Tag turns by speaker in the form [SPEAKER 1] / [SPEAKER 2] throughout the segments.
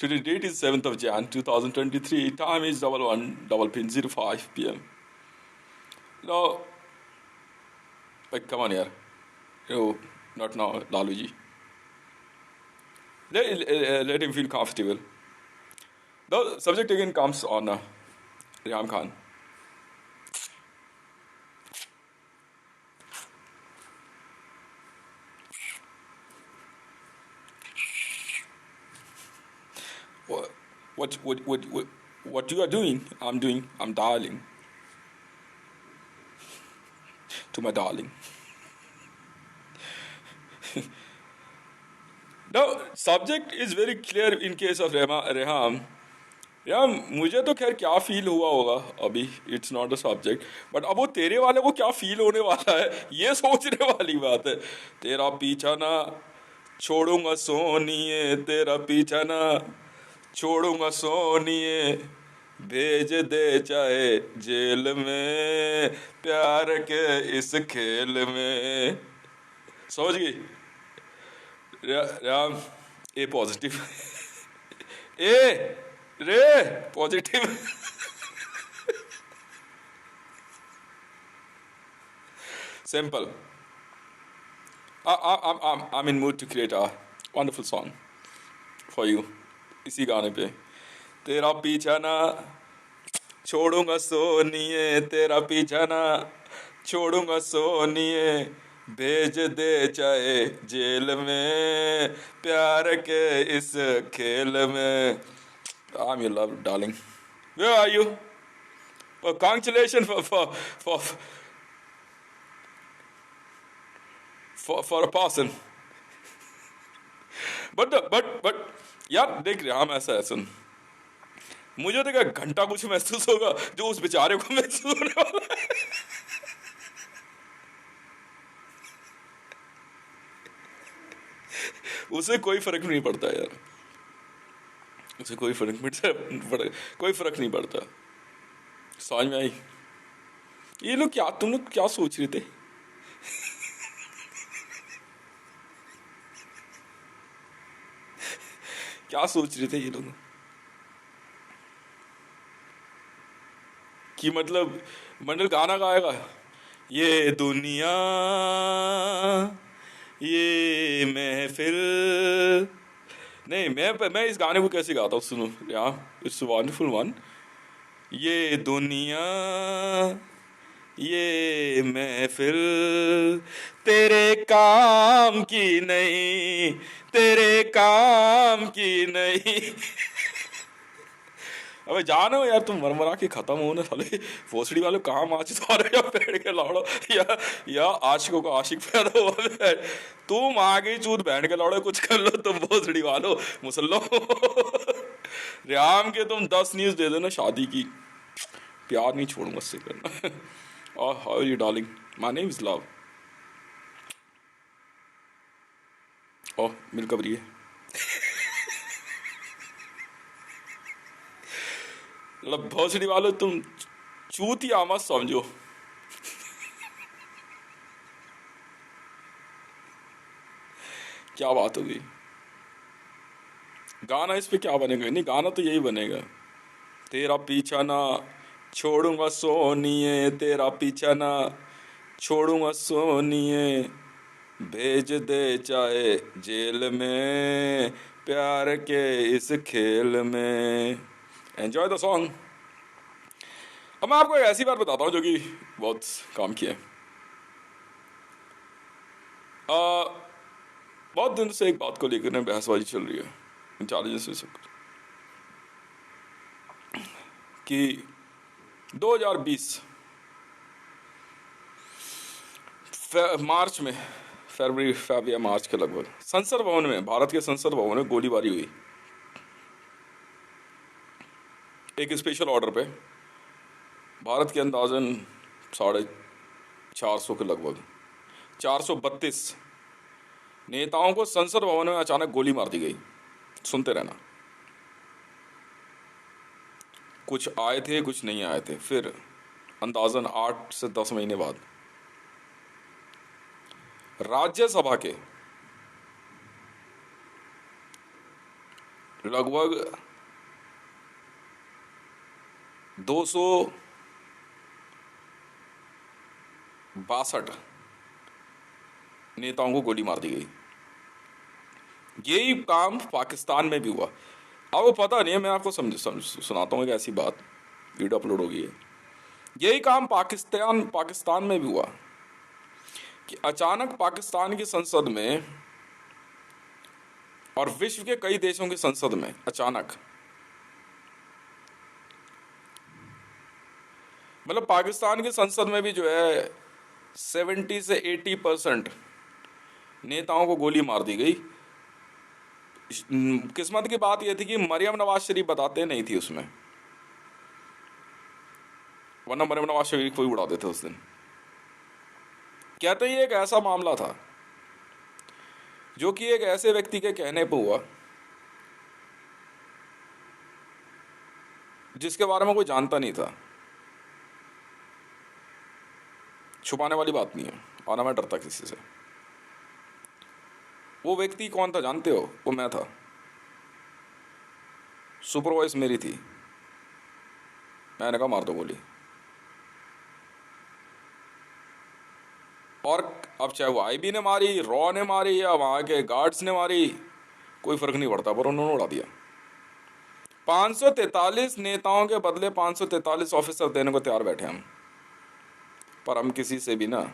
[SPEAKER 1] Today's date is 7th of Jan 2023. Time is 11:05 p.m. Now, like, come on here. Not now, Laluji. Let him feel comfortable. The subject again comes on Reham Khan. What you are doing, I'm dialing to my darling. Now, subject is very clear in case of Reham. यार मुझे तो खैर क्या feel हुआ होगा अभी, it's not a subject, but अब वो तेरे वाले को क्या फील होने वाला है ये सोचने वाली बात है. तेरा पीछा ना छोड़ूंगा सोनिए, तेरा पीछा ना छोड़ूंगा सोनिए, भेज दे चाहे जेल में, प्यार के इस खेल में. समझ गई राम? ए पॉजिटिव. ए रे positive. Simple. I'm in mood to create a wonderful song for you. इसी गाने पे तेरा पीछा ना छोड़ूंगा सोनिए, तेरा पीछा ना छोड़ूंगा सोनिए, भेज दे चाहे जेल में, प्यार के इस खेल में. I'm your love, darling. Where are you? Well, congratulations for a person. But यार देख रहे हम ऐसा है. सुन, मुझे तो क्या घंटा कुछ महसूस होगा जो उस बेचारे को महसूस होने वाला है. उसे कोई फर्क नहीं पड़ता यार, उसे कोई फर्क नहीं पड़ता. समझ में आई? ये लोग क्या, तुम लोग क्या सोच रहे थे? क्या सोच रहे थे ये लोग कि मतलब मंडल गाना गाएगा, ये दुनिया ये महफिल. नहीं, मैं इस गाने को कैसे गाता हूँ, सुनो यार, इट्स वंडरफुल वन. ये दुनिया ये महफिल तेरे काम की नहीं, तेरे काम की नहीं. अबे जानो यार, तुम मरमरा के खत्म होने साले भोसड़ी वाले. काम आज तो या पेड़ के लाड़ो या आशिकों का आशिक पैदा हुआ. तुम आगे चूत बैठ के लौड़ो, कुछ कर लो तुम भोसड़ी वालो मुसल्लो. राम के तुम 10 न्यूज दे देना शादी की, प्यार नहीं छोड़ूंगा उससे करना. और how are you darling? My name is love. Oh मिल कब रही है. मतलब भोसड़ी वालों, तुम चूतिया मत समझो. क्या बात होगी. गाना इस पे क्या बनेगा? नहीं, गाना तो यही बनेगा, तेरा पीछा ना छोड़ूंगा सोनिए, तेरा पीछा ना छोड़ूंगा सोनिए, भेज दे चाहे जेल में, प्यार के इस खेल में. Enjoy the song. अब मैं आपको एक ऐसी बात बताता हूँ जो कि बहुत काम की है. बहुत दिन से एक बात को लेकर बहसबाजी चल रही है इंटेलिजेंस में सब कि 2020 मार्च में, फरवरी या मार्च के लगभग, संसद भवन में, भारत के संसद भवन में गोलीबारी हुई. एक स्पेशल ऑर्डर पे भारत के अंदाजन 450 के लगभग 432 नेताओं को संसद भवन में अचानक गोली मार दी गई. सुनते रहना. कुछ आए थे, कुछ नहीं आए थे. फिर अंदाजन 8 से 10 महीने बाद राज्यसभा के लगभग 262 नेताओं को गोली मार दी गई। यही काम पाकिस्तान में भी हुआ। अब वो पता नहीं है, मैं आपको सुनाता हूँ एक ऐसी बात, वीडियो अपलोड होगी है। यही काम पाकिस्तान में भी हुआ कि अचानक पाकिस्तान की संसद में और विश्व के कई देशों की संसद में अचानक, मतलब पाकिस्तान की संसद में भी जो है 70 से 80% नेताओं को गोली मार दी गई। किस्मत की बात यह थी कि मरियम नवाज शरीफ बताते नहीं थी उसमें, वरना मरियम नवाज शरीफ को ही उड़ा देते उस दिन। कहते ये एक ऐसा मामला था जो कि एक ऐसे व्यक्ति के कहने पर हुआ जिसके बारे में कोई जानता नहीं था। छुपाने वाली बात नहीं है, और ना मैं डरता किसी से। वो व्यक्ति कौन था जानते हो? वो मैं था। सुपर वॉइस मेरी थी, मैंने कहा मार दो गोली। और अब चाहे वो आईबी ने मारी, रॉ ने मारी या वहां के गार्ड्स ने मारी, कोई फर्क नहीं पड़ता, पर उन्होंने उड़ा दिया। 543 नेताओं के बदले 543 ऑफिसर देने को तैयार बैठे हम, पर हम किसी से भी ना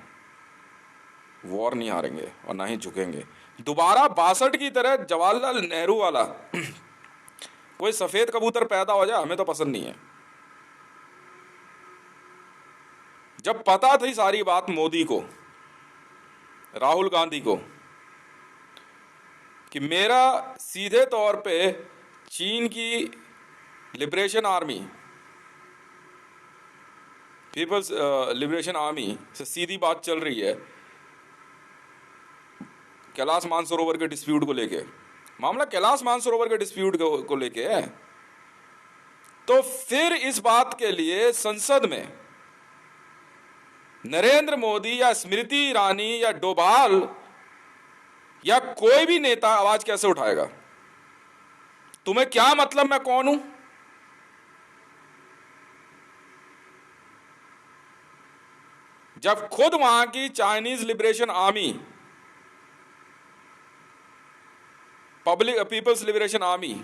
[SPEAKER 1] वॉर नहीं हारेंगे और ना ही झुकेंगे। दोबारा 62 की तरह जवाहरलाल नेहरू वाला कोई सफेद कबूतर पैदा हो जाए, हमें तो पसंद नहीं है। जब पता थी सारी बात मोदी को, राहुल गांधी को, कि मेरा सीधे तौर पे चीन की liberation army, people's liberation army से सीधी बात चल रही है कैलाश मानसरोवर के डिस्प्यूट को लेके, मामला कैलाश मानसरोवर के डिस्प्यूट को लेके है, तो फिर इस बात के लिए संसद में नरेंद्र मोदी या स्मृति ईरानी या डोभाल या कोई भी नेता आवाज कैसे उठाएगा? तुम्हें क्या मतलब मैं कौन हूं? जब खुद वहां की Chinese liberation army, people's liberation army,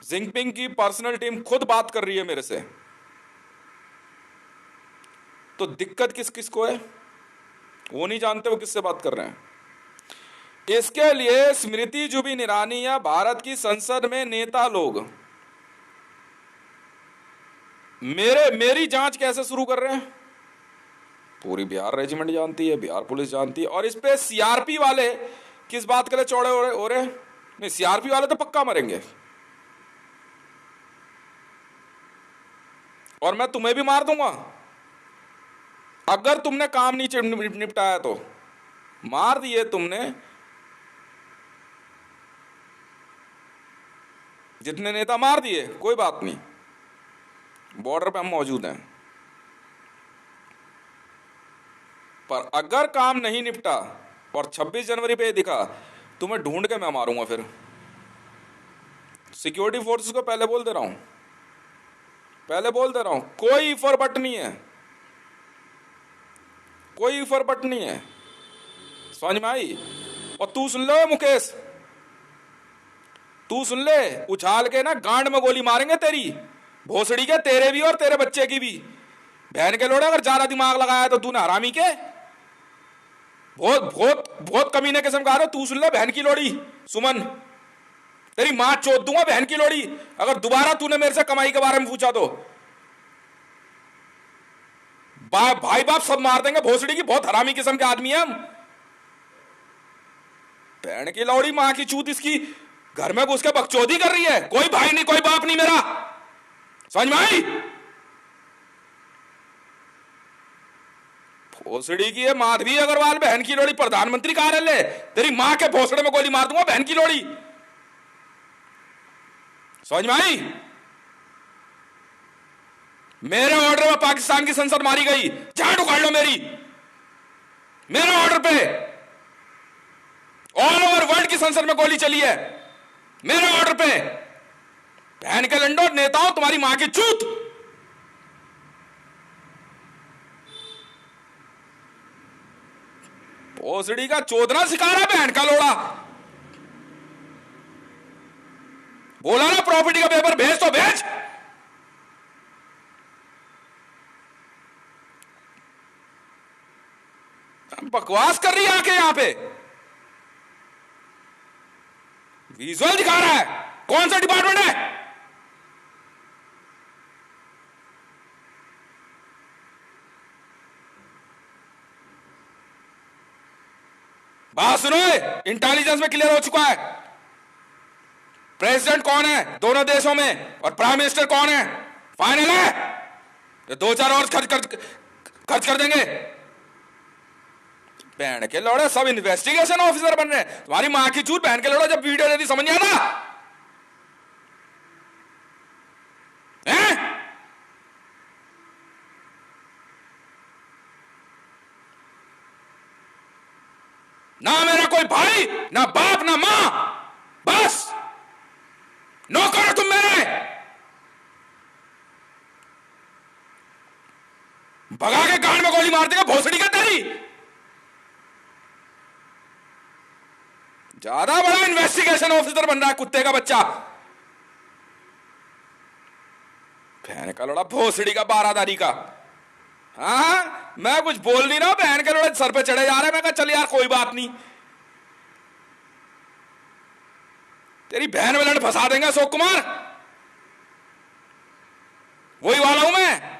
[SPEAKER 1] Jinping की पर्सनल टीम खुद बात कर रही है मेरे से, तो दिक्कत किस किस को है? वो नहीं जानते वो किससे बात कर रहे हैं। इसके लिए स्मृति जुबिन ईरानी या भारत की संसद में नेता लोग मेरी जांच कैसे शुरू कर रहे हैं? पूरी बिहार रेजिमेंट जानती है, बिहार पुलिस जानती है, और इस पे सीआरपी वाले किस बात के लिए चौड़े हो रहे? नहीं, सीआरपी वाले तो पक्का मरेंगे, और मैं तुम्हें भी मार दूंगा अगर तुमने काम नहीं निपटाया तो। मार दिए तुमने जितने नेता मार दिए, कोई बात नहीं, बॉर्डर पे हम मौजूद हैं, पर अगर काम नहीं निपटा और 26 जनवरी पे दिखा, तुम्हें ढूंढ के मैं मारूंगा। फिर सिक्योरिटी फोर्सेस को पहले बोल दे रहा हूं, कोई इफर बट नहीं है, कोई इफर बट नहीं है, समझ में आई? और तू सुन ले मुकेश, तू सुन ले, उछाल के ना गांड में गोली मारेंगे तेरी, भोसड़ी के, तेरे भी और तेरे बच्चे की भी। बहन के लोड़े, अगर ज्यादा दिमाग लगाया तो तूने हरामी के बहुत बहुत बहुत कमीने किस्म का। तू सुन ले बहन की लोड़ी, सुमन, तेरी मां चोद दूंगा बहन की लोड़ी अगर दोबारा तूने मेरे से कमाई के बारे में पूछा तो। भाई बाप सब मार देंगे, भोसड़ी की, बहुत हरामी किस्म के आदमी है हम। बहन की लौड़ी, मां की चूत, इसकी घर में घुस के बकचोदी कर रही है। कोई भाई नहीं, कोई बाप नहीं मेरा, समझ में आई? भोसड़ी की है माधवी अग्रवाल, बहन की लोड़ी, प्रधानमंत्री कार्यालय, तेरी मां के भोसड़े में गोली मार दूंगा, बहन की लोड़ी, समझ में आई? मेरे ऑर्डर में पाकिस्तान की संसद मारी गई, जान उखाड़ लो मेरे ऑर्डर पे ऑल ओवर वर्ल्ड की संसद में गोली चली है, मेरे ऑर्डर पे। बहन के लंडो नेताओं, तुम्हारी मां की चूत। भोसड़ी का चोदना सिखा रहा बहन का लोड़ा। बोला ना प्रॉपर्टी का पेपर भेज तो भेज। बकवास कर रही है आके यहां पे, विजुअल दिखा रहा है। कौन सा डिपार्टमेंट है? बात सुनो, इंटेलिजेंस में क्लियर हो चुका है। प्रेसिडेंट कौन है दोनों देशों में, और प्राइम मिनिस्टर कौन है, फाइनल है। तो 2-4 और खर्च कर देंगे। बहन के लौड़े सब इन्वेस्टिगेशन ऑफिसर बन रहे हैं। तुम्हारी मां की चूत बहन के लौड़ा, जब वीडियो देती समझ नहीं आता है? ना मेरा कोई भाई, ना बाप, ना मां, बस नौकर हो तुम मेरे। भगा के गांड में गोली मार देगा भोसड़ी का तेरी। ज्यादा बड़ा इन्वेस्टिगेशन ऑफिसर बन रहा है कुत्ते का बच्चा। बहन का लोड़ा भोसड़ी का, बारादारी का। हाँ, मैं कुछ बोल नहीं रहा, बहन के लोड़े सर पे चढ़े जा रहे हैं। मैं कहा चल यार कोई बात नहीं, तेरी बहन में लड़ फंसा देंगे अशोक कुमार, वही वाला हूं मैं।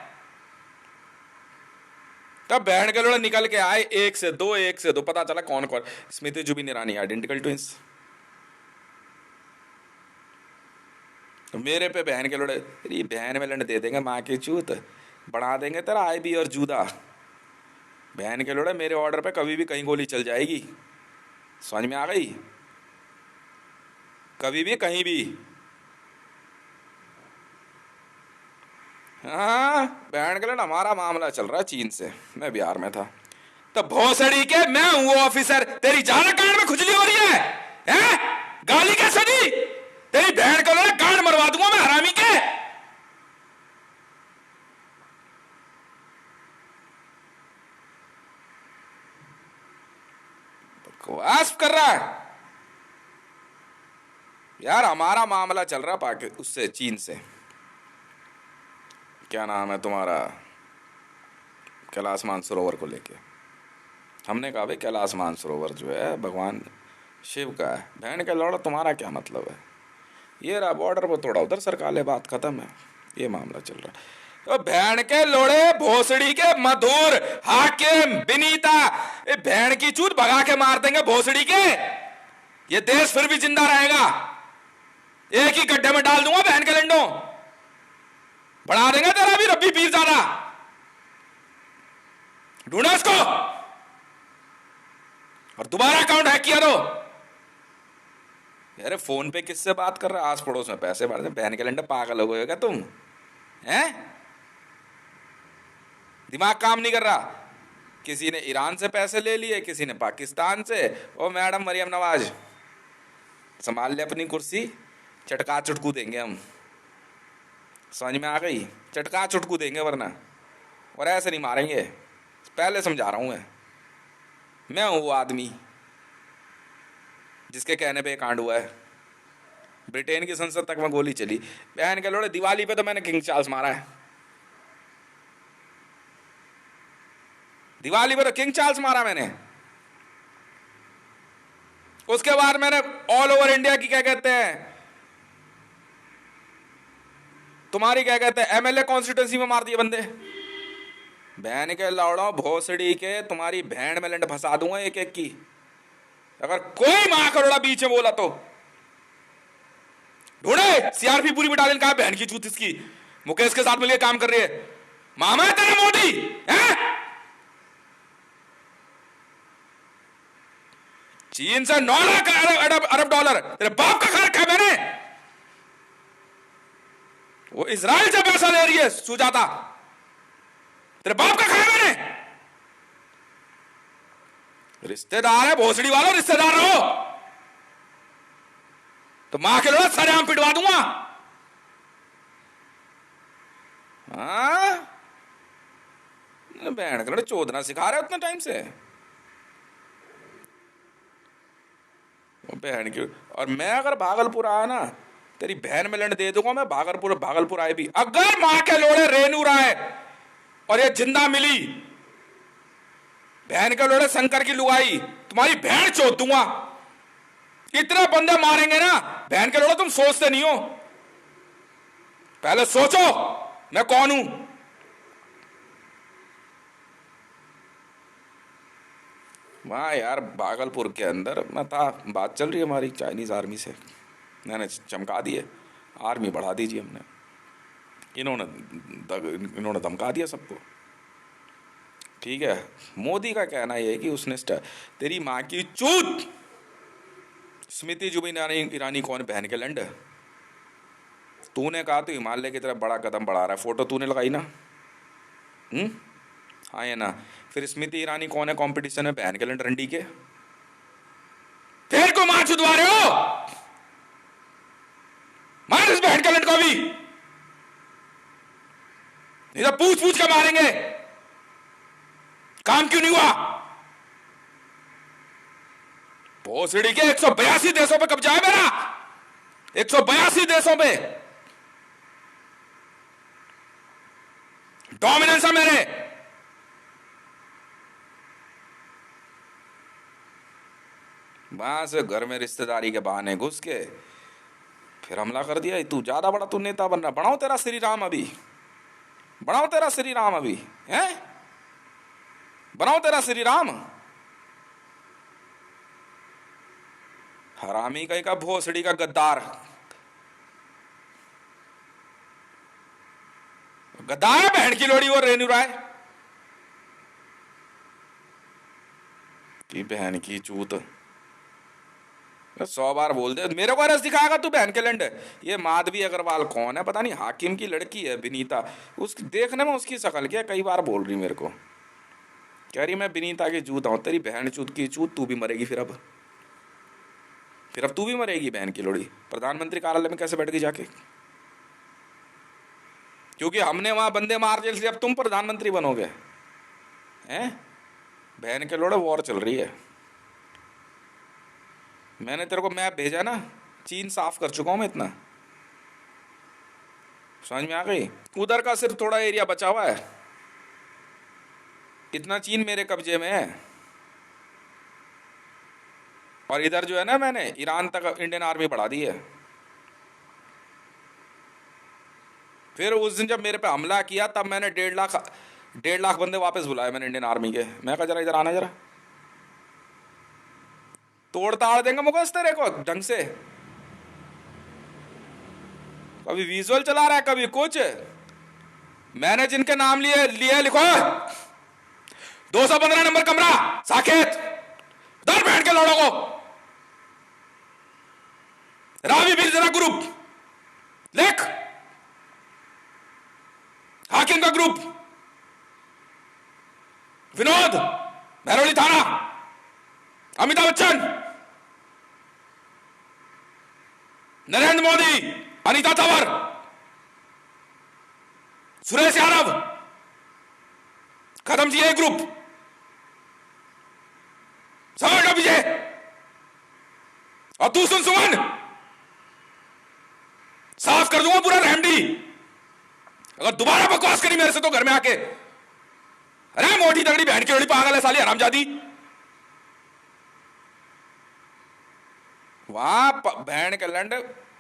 [SPEAKER 1] तब बहन के लोड़े निकल के आए 1 से 2 पता चला कौन कौन। Smriti Zubin Irani identical twins. तो मेरे पे बहन के लोड़े, तेरी बहन में लड़ दे देंगे मां की चूत, बढ़ा देंगे तेरा IB और जूदा। बहन के लोड़े मेरे ऑर्डर पे कभी भी कहीं गोली चल जाएगी, समझ में आ गई? कभी भी कहीं भी। हाँ, बहन के लोड़े हमारा मामला चल रहा है चीन से, मैं बिहार में था। तो भोसड़ी के मैं हूं ऑफिसर, तेरी ज्यादा कांड में खुजली हो रही है? गाली कैसे दी? तेरी बहन के लोड़े कांड मरवा दूंगा मैं हरामी के। बकवास कर रहा है यार। हमारा मामला चल रहा पाकिस्तान उससे, चीन से। क्या नाम है तुम्हारा, कैलाश मानसरोवर को लेके। हमने कहा भाई कैलाश मानसरोवर जो है भगवान शिव का है। बहन के लौड़ा तुम्हारा क्या मतलब है? ये रहा बॉर्डर पर तोड़ा उधर सरकार ले, बात खत्म है। ये मामला चल रहा है। तो बहन के लोड़े भोसड़ी के मधुर हाकिम विनीता, बहन की चूत भगा के मार देंगे भोसड़ी के। ये देश फिर भी जिंदा रहेगा। एक ही गड्ढे में डाल दूंगा बहन के लंडों, बढ़ा देंगे तेरा भी रब्बी पीरजादा। ढूंढो इसको और दोबारा अकाउंट हैक किया दो। यार फोन पे किससे बात कर रहा है? आस पड़ोस में पैसे भर दे। बहन के लंडे पागल हो गए क्या तुम? हैं? दिमाग काम नहीं कर रहा। किसी ने ईरान से पैसे ले लिए, किसी ने पाकिस्तान से। ओ मैडम मरियम नवाज, संभाल ले अपनी कुर्सी, चटका चुटकू देंगे हम। समझ में आ गई? चटका चुटकू देंगे वरना, और ऐसे नहीं मारेंगे। पहले समझा रहा हूं मैं हूं वो आदमी जिसके कहने पे ये कांड हुआ है। ब्रिटेन की संसद तक में गोली चली। बहन के लोड़े दिवाली पे तो मैंने किंग चार्ल्स मारा है। दिवाली पे तो किंग चार्ल्स मारा मैंने। उसके बाद मैंने ऑल ओवर इंडिया की क्या कहते हैं तुम्हारी क्या कहते हैं MLA कॉन्स्टिट्यूंसी में मार दिए बंदे। बहन के लौड़ो भोसड़ी के, तुम्हारी बहन में लंड फंसा दूंगा एक एक की। अगर कोई मां करोड़ा बीच में बोला तो ढूंढे। CRP पूरी बटालियन कहा बहन की चूत इसकी, मुकेश के साथ मिलकर काम कर रही है। मामा है तेरे मोदी है? चीन से 9 लाख अरब डॉलर तेरे बाप का खा रखा है मैंने। वो इजराइल से पैसा ले रही है सुजाता, तेरे बाप का खाया मैंने। रिश्तेदार है भोसड़ी वालों, रिश्तेदार हो। तो मां के लोड़ा सरेआम पिटवा दूंगा। हाँ, बहन के चोदना सिखा रहे उतने टाइम से वो बहन की। और मैं अगर भागलपुर आया ना, तेरी बहन में लड़ दे दूंगा मैं। भागलपुर आए भी अगर मां के लोड़े रेनू राय और ये जिंदा मिली, बहन के लोड़े शंकर की लुगाई, तुम्हारी बहन चोद दूंगा। इतने बंदे मारेंगे ना बहन के लोड़े, तुम सोचते नहीं हो। पहले सोचो मैं कौन हूं। वहाँ यार भागलपुर के अंदर मैं था, बात चल रही है हमारी चाइनीज आर्मी से, मैंने चमका दिए, आर्मी बढ़ा दीजिए हमने। इन्होंने धमका दिया सबको। ठीक है, मोदी का कहना यह है कि उसने तेरी माँ की चूत, स्मृति जुबिन ईरानी कौन बहन के लंड। तूने कहा तो हिमालय की तरफ बड़ा कदम बढ़ा रहा है, फोटो तूने लगाई ना। हाँ या ना। फिर स्मृति ईरानी कौन है कंपटीशन में बहन के लंड रंडी के। फिर को मार चुदवा रहे हो, मार इस बहन के लंड को भी, नहीं तो पूछ पूछ के मारेंगे। काम क्यों नहीं हुआ। भोसड़ी के 182 देशों पे कब्जा है मेरा, 182 देशों पे डोमिनेंस है मेरे। वहां से घर में रिश्तेदारी के बहाने घुस के फिर हमला कर दिया। तू ज्यादा बड़ा, तू नेता बन रहा, बनाओ तेरा श्री राम अभी, बनाओ तेरा श्री राम अभी है, बनाओ तेरा श्री राम। हरामी कहीं का भोसड़ी का गद्दार, गद्दार बहन की लोड़ी वो रेनू राय की बहन की चूत। 100 बार बोल दे, मेरे को रस दिखाएगा तू बहन के लंड। ये माधवी अग्रवाल कौन है पता नहीं, हाकिम की लड़की है विनीता, उस देखने में उसकी शक्ल क्या, कई बार बोल रही मेरे को, कह रही मैं विनीता की जूत हूं। तेरी बहन चूत की चूत, तू भी मरेगी फिर अब तू भी मरेगी बहन की लोड़ी। प्रधानमंत्री कार्यालय में कैसे बैठ गई जाके, क्योंकि हमने वहां बंदे मार दिए इसलिए अब तुम प्रधानमंत्री बनोगे हैं। बहन के लोड़े वॉर चल रही है। मैंने तेरे को मैप भेजा ना, चीन साफ कर चुका हूं मैं इतना, समझ में आ गई। उधर का सिर्फ थोड़ा एरिया बचा हुआ है, इतना चीन मेरे कब्जे में है। और इधर जो है ना, मैंने ईरान तक इंडियन आर्मी बढ़ा दी है। फिर उस दिन जब मेरे पे हमला किया तब मैंने 1.5 लाख बंदे वापस बुलाए मैंने इंडियन आर्मी के। मैं कहा जरा इधर आना, जरा तोड़ ताड़ देंगे मुझे इस तरह को ढंग से। कभी विजुअल चला रहा है कभी कुछ। मैंने जिनके नाम लिए लिए लिखो, 215 नंबर कमरा साकेत, दर बैठ के लड़ों को, रावी बिरजरा ग्रुप लिख, हाकिम का ग्रुप, विनोद महरौली थाना, अमिताभ बच्चन, नरेंद्र मोदी, अनीता तंवर, सुरेश यादव, खत्म जी ये ग्रुप, समझ लो विजय। और तू सुन सुमन, साफ कर दूंगा पूरा रहमडी अगर दोबारा बकवास करी मेरे से तो घर में आके। अरे मोटी तगड़ी बहन की बड़ी पागल है साली हरामजादी। वहां बहन के लंड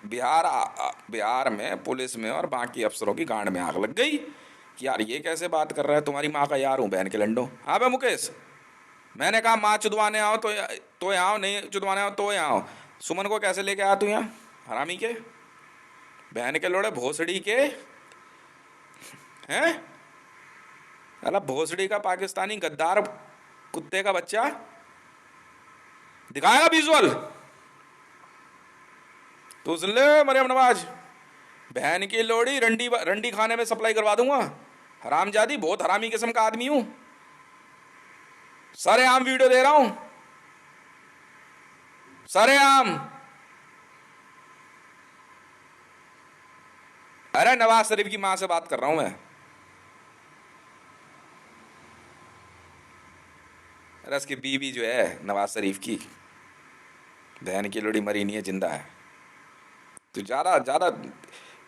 [SPEAKER 1] बिहार में पुलिस में और बाकी अफसरों की गांड में आग लग गई कि यार ये कैसे बात कर रहा है, तुम्हारी माँ का यार हूं बहन के लंडो। हाँ भाई मुकेश, मैंने कहा माँ चुदवाने आओ तो यहाँ, नहीं चुदवाने आओ तो यहाँ आओ। सुमन को कैसे लेके आया तू यहाँ, हरामी के बहन के लोड़े भोसड़ी के हैं। अला भोसड़ी का पाकिस्तानी गद्दार कुत्ते का बच्चा, दिखाएगा विजुअल तो सुन ले मरियम नवाज। बहन की लोड़ी रंडी खाने में सप्लाई करवा दूंगा। हरामजादी, बहुत हरामी किस्म का आदमी हूं, सरेआम वीडियो दे रहा हूं, सरेआम।
[SPEAKER 2] अरे नवाज शरीफ की माँ से बात कर रहा हूं मैं। अरे उसकी बीवी जो है नवाज शरीफ की, बहन की लोड़ी मरी नहीं है, जिंदा है। तो ज्यादा ज्यादा,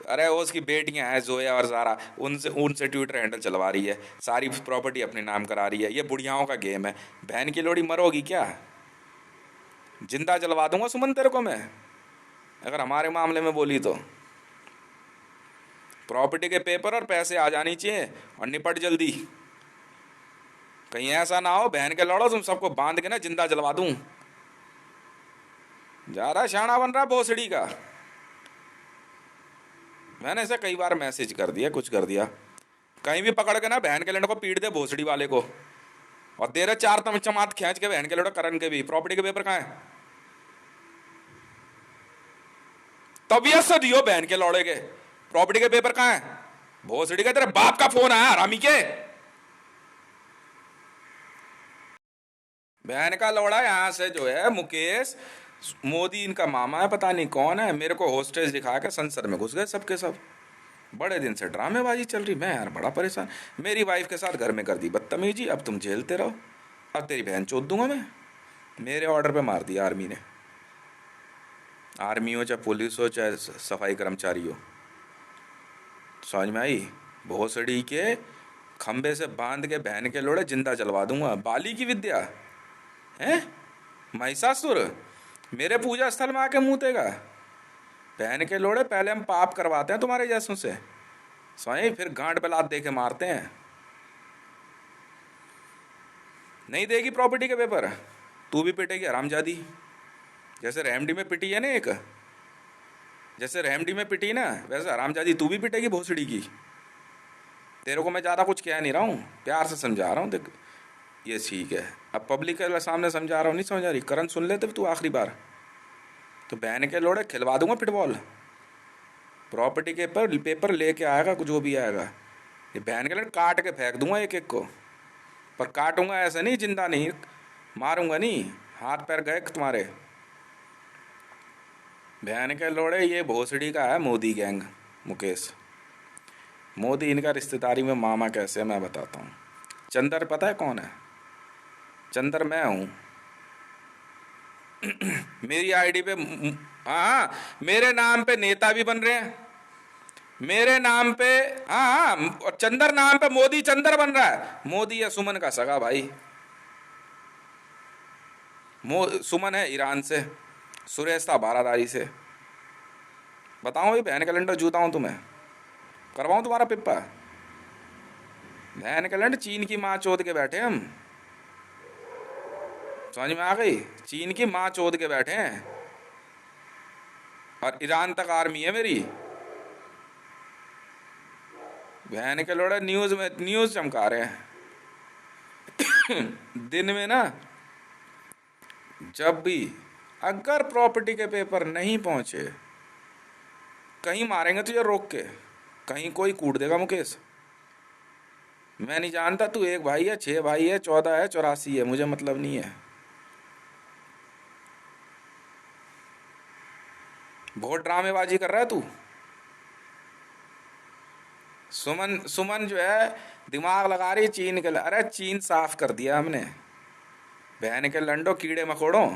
[SPEAKER 2] अरे वो उसकी बेटियां हैं जोया और जारा, उनसे उनसे ट्विटर हैंडल चलवा रही है, सारी प्रॉपर्टी अपने नाम करा रही है। ये बुढ़ियाओं का गेम है। बहन की लोड़ी मरोगी क्या? जिंदा जलवा दूंगा सुमन तेरे को मैं, अगर हमारे मामले में बोली तो। प्रॉपर्टी के पेपर और पैसे आ जानी चाहिए और निपट जल्दी। कहीं ऐसा ना हो बहन के लड़ो तुम सबको बांध के ना जिंदा जलवा दूं। जा रहा शाना बन रहा भोसड़ी का। मैंने ऐसे कई बार मैसेज कर दिया, कुछ कर दिया, कहीं भी पकड़ के ना बहन के लड़ों को पीट दे भोसड़ी वाले को। और दे रहे चार चमात खींच के बहन के लड़ो करण के भी। प्रॉपर्टी के पेपर कहाँ है? तबीयत से दियो बहन के लौड़े के। प्रॉपर्टी के पेपर कहाँ है? भोसड़ी का तेरे बाप का फोन आया हरामी के। बहन का लौड़ा यहाँ से जो है मुकेश मोदी, इनका मामा है पता नहीं कौन है, मेरे को होस्टेज दिखा के संसद में घुस गए सबके सब। बड़े दिन से ड्रामेबाजी चल रही, मैं यार बड़ा परेशान। मेरी वाइफ के साथ घर में कर दी बदतमीजी, अब तुम झेलते रहो। अब तेरी बहन चोद दूंगा मैं। मेरे ऑर्डर पे मार दिया आर्मी ने। आर्मी हो चाहे पुलिस हो चाहे सफाई कर्मचारी हो, समझ में आई? भोसड़ी के खंबे से बांध के बहन के लोड़े जिंदा जलवा दूंगा। बाली की विद्या है महिषासुर, मेरे पूजा स्थल में आके मुँतेगा। बहन के लोड़े पहले हम पाप करवाते हैं तुम्हारे जैसों से, स्वयं फिर गांड पे लात दे के मारते हैं। नहीं देगी प्रॉपर्टी के पेपर, तू भी पिटेगी हरामजादी। जैसे रहमडी में पिटी है ना एक, जैसे रहमडी में पिटी ना, वैसे हरामजादी तू भी पिटेगी भोसड़ी की। तेरे को मैं ज़्यादा कुछ कह नहीं रहा हूँ, प्यार से समझा रहा हूँ। देख ये ठीक है, अब पब्लिक के सामने समझा रहा हूँ, नहीं समझा रही? करण सुन लेते तू आखिरी बार, तो बहन के लोड़े खिलवा दूंगा पिटबॉल। प्रॉपर्टी के पेपर लेके आएगा जो भी आएगा, ये बहन के लोड़े काट के फेंक दूंगा एक एक को। पर काटूंगा ऐसे नहीं, जिंदा नहीं, मारूंगा नहीं, हाथ पैर गए तुम्हारे। बहन के लोड़े ये भोसड़ी का है मोदी गैंग, मुकेश मोदी। इनका रिश्तेदारी में मामा कैसे है मैं बताता हूँ। चंदर पता है कौन है? चंदर मैं हूँ। मेरी आईडी पे हाँ, मेरे नाम पे नेता भी बन रहे हैं, मेरे नाम पे। हाँ, और चंदर नाम पे मोदी चंदर बन रहा है। मोदी है सुमन का सगा भाई। सुमन है ईरान से, सुरेश था बारादारी से। बताऊं भाई बहन कैलेंडर जूता हूं तुम्हें, करवाऊं तुम्हारा पिप्पा। बहन कैलेंडर चीन की माँ चोद के बैठे हम, समझ में आ गई? चीन की माँ चोद के बैठे हैं और ईरान तक आर्मी है मेरी। बहन के लोड़ा न्यूज चमका रहे हैं। दिन में ना जब भी अगर प्रॉपर्टी के पेपर नहीं पहुंचे, कहीं मारेंगे तुझे रोक के, कहीं कोई कूट देगा मुकेश। मैं नहीं जानता तू एक भाई है, 6 भाई है, 14 है, 84 है, मुझे मतलब नहीं है। बहुत ड्रामेबाजी कर रहा है तू। सुमन सुमन जो है दिमाग लगा रही चीन के। अरे चीन साफ कर दिया हमने, बहन के लंडो कीड़े मकोड़ों।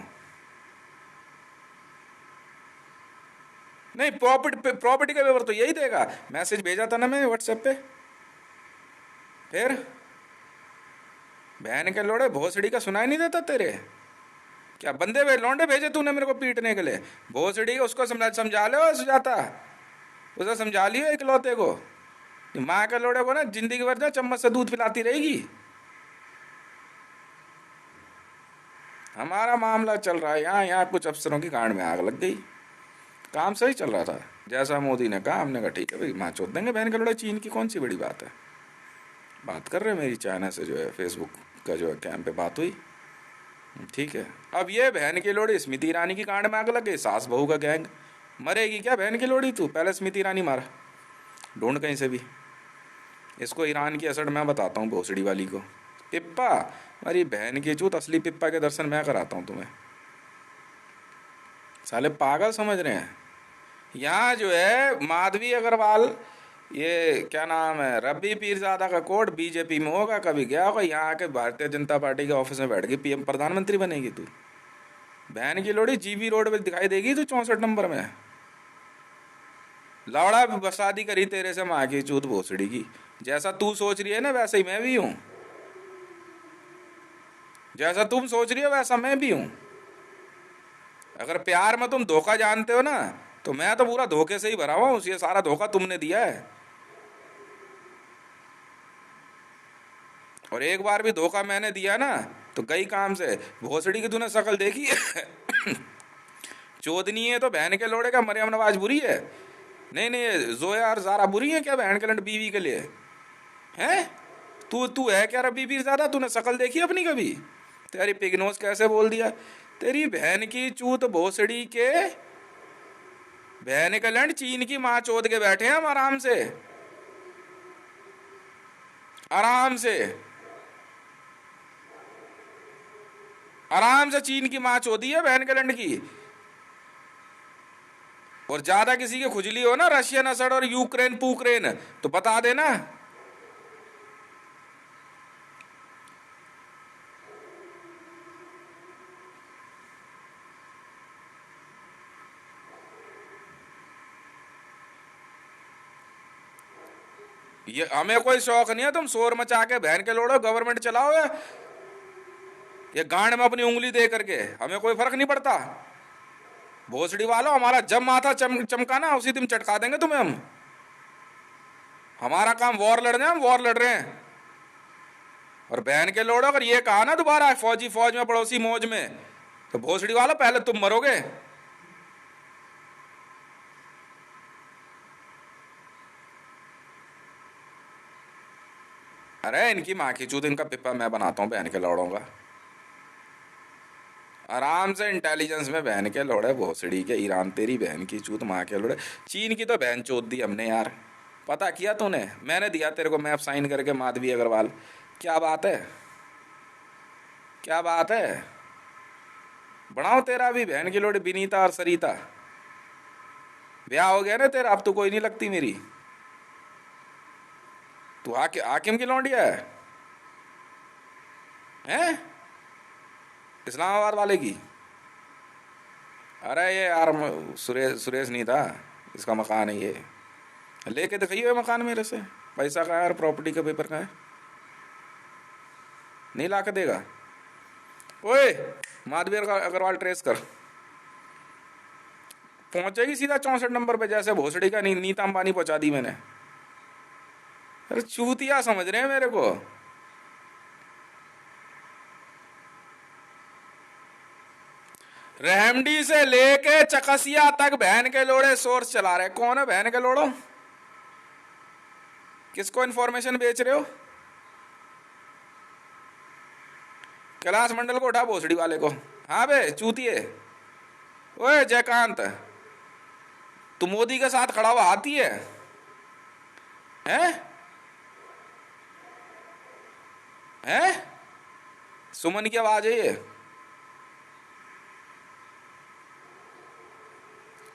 [SPEAKER 2] नहीं, प्रॉपर्टी का पेपर तो यही देगा। मैसेज भेजा था ना मैं व्हाट्सएप पे। फिर बहन के लोड़े भोसड़ी का सुनाई नहीं देता तेरे? क्या बंदे लौंडे भेजे तूने मेरे को पीटने के लिए? भोसड़ी उसको समझा लो सुजाता, उसे समझा लियो इकलौते को। माँ के लोड़े को ना जिंदगी भर ना चम्मच से दूध पिलाती रहेगी। हमारा मामला चल रहा है यहाँ, यहाँ कुछ अफसरों की गांड में आग लग गई। काम सही चल रहा था, जैसा मोदी ने कहा हमने कहा ठीक है भाई, माँ चोद देंगे बहन के लोड़े। चीन की कौन सी बड़ी बात है? बात कर रहे मेरी चाइना से जो है फेसबुक का जो है कैंप पे बात हुई, ठीक है। अब ये बहन की लोड़ी स्मृति ईरानी की कांड में आग लग गई। सास बहू का गैंग। मरेगी क्या बहन की लोड़ी तू? पहले स्मृति ईरानी मारा, ढूंढ कहीं से भी। इसको ईरान की असड़ मैं बताता हूँ भोसड़ी वाली को। पिप्पा, अरे बहन की चूत, असली पिप्पा के दर्शन मैं कराता हूँ तुम्हें। साले पागल समझ रहे हैं। यहाँ जो है माधवी अग्रवाल ये क्या नाम है, रब्बी पीरजादा का कोट बीजेपी में होगा, कभी गया होगा यहाँ आके भारतीय जनता पार्टी के ऑफिस में बैठ के पीएम प्रधानमंत्री बनेगी तू। बहन की लोड़ी जीबी रोड पे दिखाई देगी तू 64 नंबर में। लौड़ा भी शादी करी तेरे से माँ की चूत भोसड़ी की। जैसा तू सोच रही है ना वैसा ही मैं भी हूँ, जैसा तुम सोच रही हो वैसा मैं भी हूँ। अगर प्यार में तुम धोखा जानते हो ना, तो मैं तो पूरा धोखे से ही भरा हुआ हूँ, ये सारा धोखा तुमने दिया है। और एक बार भी धोखा मैंने दिया ना तो गई काम से। भोसड़ी की तूने शक्ल देखी है? चोदनी है तो बहन के लोड़े का मरियम नवाज बुरी है? नहीं नहीं, जोया और जारा बुरी है क्या बहन के लंड बीवी के लिए? हैं? तू तू है क्या रब्बी पीर ज्यादा? तूने शक्ल देखी अपनी कभी? तेरी पिगनोस कैसे बोल दिया? तेरी बहन की चूत भोसड़ी के बहन के लंड चीन की माँ चोद के बैठे हैं हम आराम से, आराम से, आराम से चीन की माँ चोदी है बहन के लंड की। और ज्यादा किसी की खुजली हो ना रशियन असड़ और यूक्रेन पुक्रेन तो बता देना। ये हमें कोई शौक नहीं है तुम शोर मचा के बहन के लोड़ो गवर्नमेंट चलाओ ये गांड में अपनी उंगली दे करके, हमें कोई फर्क नहीं पड़ता। भोसड़ी वालों, हमारा जब माथा चमका ना उसी दिन चटका देंगे तुम्हें हम। हमारा काम वॉर लड़ने, हम वॉर लड़ रहे हैं। और बहन के लोड़ो अगर ये कहा ना दोबारा फौजी फौज में पड़ोसी मौज में, तो भोसड़ी वालों पहले तुम मरोगे। अरे इनकी माँ की चूत, इनका पिप्पा मैं बनाता हूँ बहन के लौड़ों का। आराम से इंटेलिजेंस में बहन के लोड़े भोसड़ी के, ईरान तेरी बहन की चूत माँ के लोड़े। चीन की तो बहन चोद दी हमने यार, पता किया तूने? मैंने दिया तेरे को मैप साइन करके, माधवी अग्रवाल। क्या बात है, क्या बात है? बढ़ाओ तेरा भी बहन की लोड़ी विनीता और सरिता। ब्याह हो गया ना तेरा, अब तो कोई नहीं लगती मेरी। तू हाकिम की लौंडिया है हैं? इस्लामाबाद वाले की? अरे ये यार सुरेश सुरेश नहीं था, इसका मकान है ये। लेके दिखाइए मकान मेरे से। पैसा कहाँ है यार, प्रॉपर्टी का पेपर कहाँ है? नहीं ला के देगा? ओए माधवी अग्रवाल ट्रेस कर, पहुंचेगी सीधा 64 नंबर पे, जैसे भोसड़ी का नीता अंबानी पहुंचा दी मैंने। अरे चूतिया समझ रहे हैं मेरे को? रहमडी से लेके चकसिया तक बहन के लोड़े सोर्स चला रहे। कौन है बहन के लोड़ो? किसको इन्फॉर्मेशन बेच रहे हो? कैलाश मंडल को उठा भोसड़ी वाले को। हाँ बे चूतिए। ओए जयकांत, तू मोदी के साथ खड़ा हुआ हाथी है हैं? हैं? सुमन की आवाज है ये।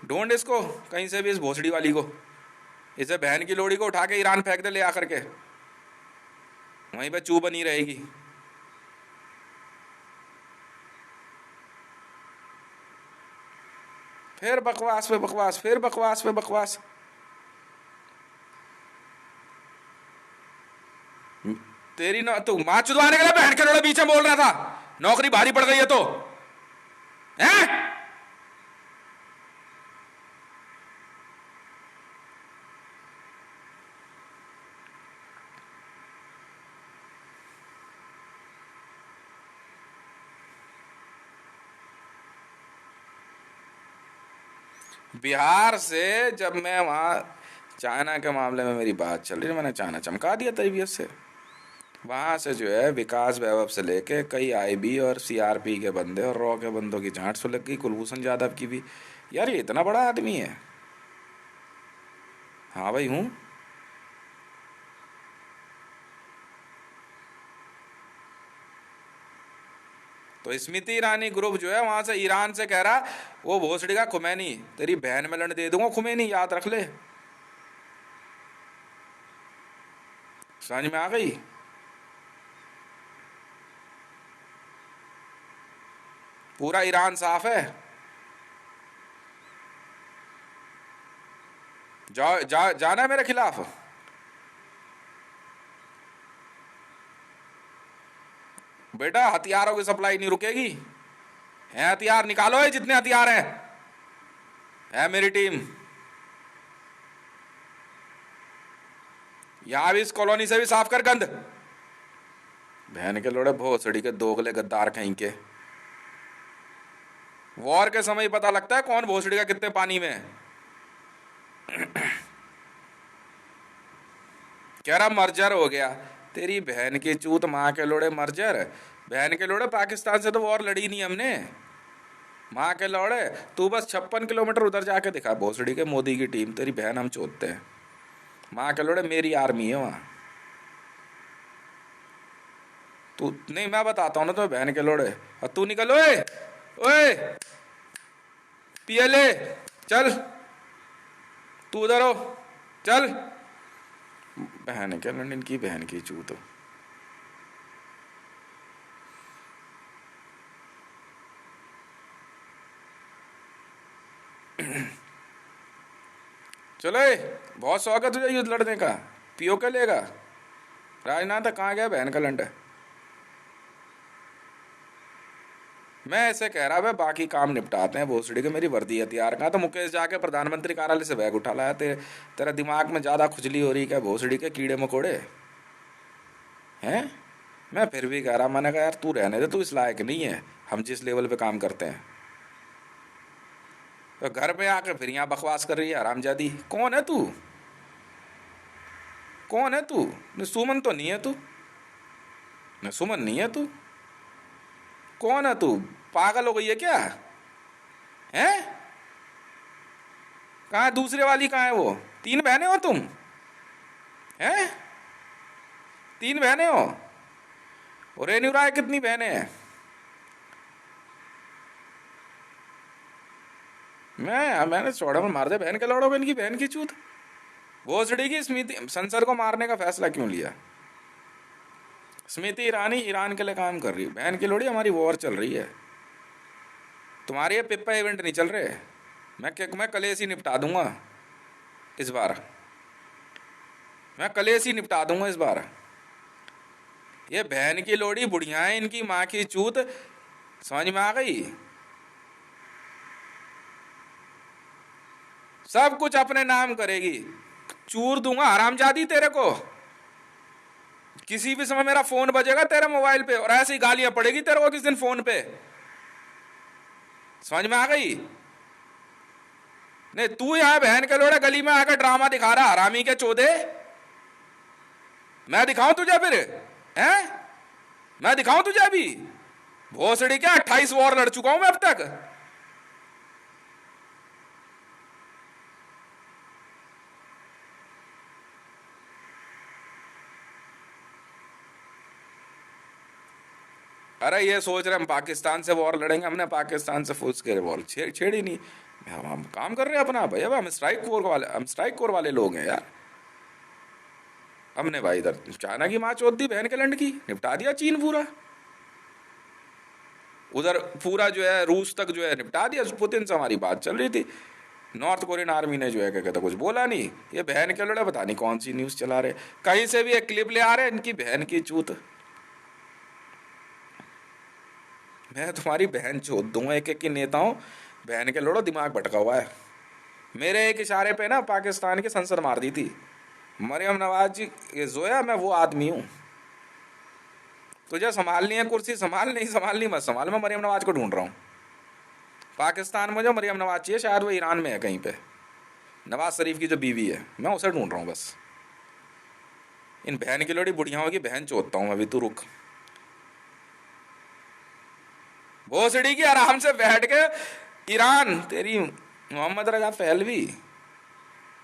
[SPEAKER 2] ढूंढ इसको कहीं से भी, इस भोसड़ी वाली को। इसे बहन की लोड़ी को उठा के ईरान फेंक दे ले आकर के, वहीं पे चू बनी रहेगी। फिर बकवास पे बकवास, फिर बकवास पे बकवास। तेरी ना तू माँ चुदवाने के लिए बहन के लोड़े बीच में बोल रहा था, नौकरी भारी पड़ गई है तो हैं? बिहार से जब मैं वहाँ चाइना के मामले में मेरी बात चल रही है, मैंने चाइना चमका दिया तरीबियत से। वहाँ से जो है विकास वैभव से लेके कई आईबी और सीआरपी के बंदे और रॉ के बंदों की जांच सुलग गई, कुलभूषण यादव की भी। यार ये इतना बड़ा आदमी है? हाँ भाई हूँ। तो स्मृति ईरानी ग्रुप जो है वहां से ईरान से कह रहा वो भोसड़ी का खुमैनी, तेरी बहन में लड़ दे दूंगा खुमैनी, याद रख ले। समझ में आ गई? पूरा ईरान साफ है। जाना है मेरे खिलाफ? बेटा हथियारों की सप्लाई नहीं रुकेगी। है हथियार, निकालो है जितने हथियार हैं। है मेरी टीम। यहां भी इस कॉलोनी से भी साफ कर गंद। बहन के लोड़े भोसड़ी के दोगले गद्दार कहीं के। वॉर के समय पता लगता है कौन भोसड़ी का कितने पानी में है। कह रहा मर्जर हो गया। तेरी बहन की चूत माँ के लोड़े मर्जर। बहन के लोड़े पाकिस्तान से तो वॉर लड़ी नहीं हमने। माँ के लोड़े तू बस 56 किलोमीटर उधर जाके दिखा भोसड़ी के मोदी की टीम, तेरी बहन हम चोदते हैं। माँ के लोड़े मेरी आर्मी है वहाँ। तू नहीं, मैं बताता हूँ ना तो बहन के लोड़े। और तू निकल, ओए ओए पीएलए चल, तू उधर हो चल। बहन के लंडन की बहन की चूत। चलो बहुत शौक है तुझे युद्ध लड़ने का। पीओ के लेगा राजनाथ? कहाँ गया बहन का लंड? मैं ऐसे कह रहा भाई बाकी काम निपटाते हैं भोसड़ी के। मेरी वर्दी हथियार कहाँ? तो मुकेश जाके प्रधानमंत्री कार्यालय से बैग उठा लाया। तेरा दिमाग में ज़्यादा खुजली हो रही क्या भोसड़ी के कीड़े मकोड़े हैं? मैं फिर भी कह रहा, मैंने कहा यार तू रहने दे, तू इस लायक नहीं है हम जिस लेवल पे काम करते हैं। तो घर पे आके फिर यहाँ बकवास कर रही है हरामजादी। कौन है तू? कौन है तू? सुमन तो नहीं है तू? सुमन नहीं है तू? कौन है तू? पागल हो गई है क्या? हैं? कहाँ है दूसरे वाली? कहाँ है वो? 3 बहनें हो तुम? हैं? 3 बहनें हो? और रेनू राय कितनी बहनें हैं? मैंने चौड़ा में मार दे बहन के लौड़ो। इनकी बहन की चूत। भोसड़ी की स्मृति संसद को मारने का फैसला क्यों लिया? स्मृति ईरानी ईरान के लिए काम कर रही है। बहन की लोड़ी हमारी वॉर चल रही है। तुम्हारे ये पिप्पा इवेंट नहीं चल रहे। मैं कलेश ही निपटा दूंगा इस बार। मैं कलेश ही निपटा दूंगा इस बार। ये बहन की लोड़ी बुढ़िया है, इनकी माँ की चूत। समझ में आ गई? सब कुछ अपने नाम करेगी। चूर दूंगा हरामजादी तेरे को। किसी भी समय मेरा फोन बजेगा तेरे मोबाइल पे और ऐसी गालियां पड़ेगी तेरे को किस दिन फोन पे। समझ में आ गई? नहीं तू यहां बहन के लोड़े गली में आकर ड्रामा दिखा रहा हरामी के चौदे। मैं दिखाऊं तुझे फिर? हैं? मैं दिखाऊं तुझे अभी? भोसड़ी क्या 28 वॉर लड़ चुका हूं मैं अब तक। अरे ये सोच रहे हम पाकिस्तान से वॉर लड़ेंगे। हमने पाकिस्तान से फुल स्केल वॉर छेड़ी नहीं। हम काम कर रहे हैं अपना भैया। हम स्ट्राइक कोर वाले लोग हैं यार। हमने भाई इधर चाइना की माँ चोद दी, बहन के लंड की निपटा दिया चीन पूरा। उधर पूरा जो है रूस तक जो है निपटा दिया। पुतिन से हमारी बात चल रही थी। नॉर्थ कोरियन आर्मी ने जो है क्या कहता कुछ बोला नहीं। ये बहन के लड़े पता नहीं कौन सी न्यूज़ चला रहे। कहीं से भी एक क्लिप ले आ रहे इनकी बहन की चूत। मैं तुम्हारी बहन चोद दूंगा एक एक की नेताओं। बहन के लोड़ो दिमाग भटका हुआ है। मेरे एक इशारे पे ना पाकिस्तान की संसद मार दी थी मरियम नवाज जी। ये जोया मैं वो आदमी हूँ। तुझे संभालनी है कुर्सी संभाल, नहीं संभालनी मत संभाल। मैं मरियम नवाज को ढूंढ रहा हूँ पाकिस्तान में। जो मरियम नवाज चाहिए शायद वो ईरान में है कहीं पे। नवाज शरीफ की जो बीवी है मैं उसे ढूंढ रहा हूँ बस। इन बहन की लोड़ी बुढ़ियाओं की बहन चोदता हूँ अभी। तू रुक। भोसड़ी की आराम से बैठ के ईरान तेरी मोहम्मद रजा पहलवी।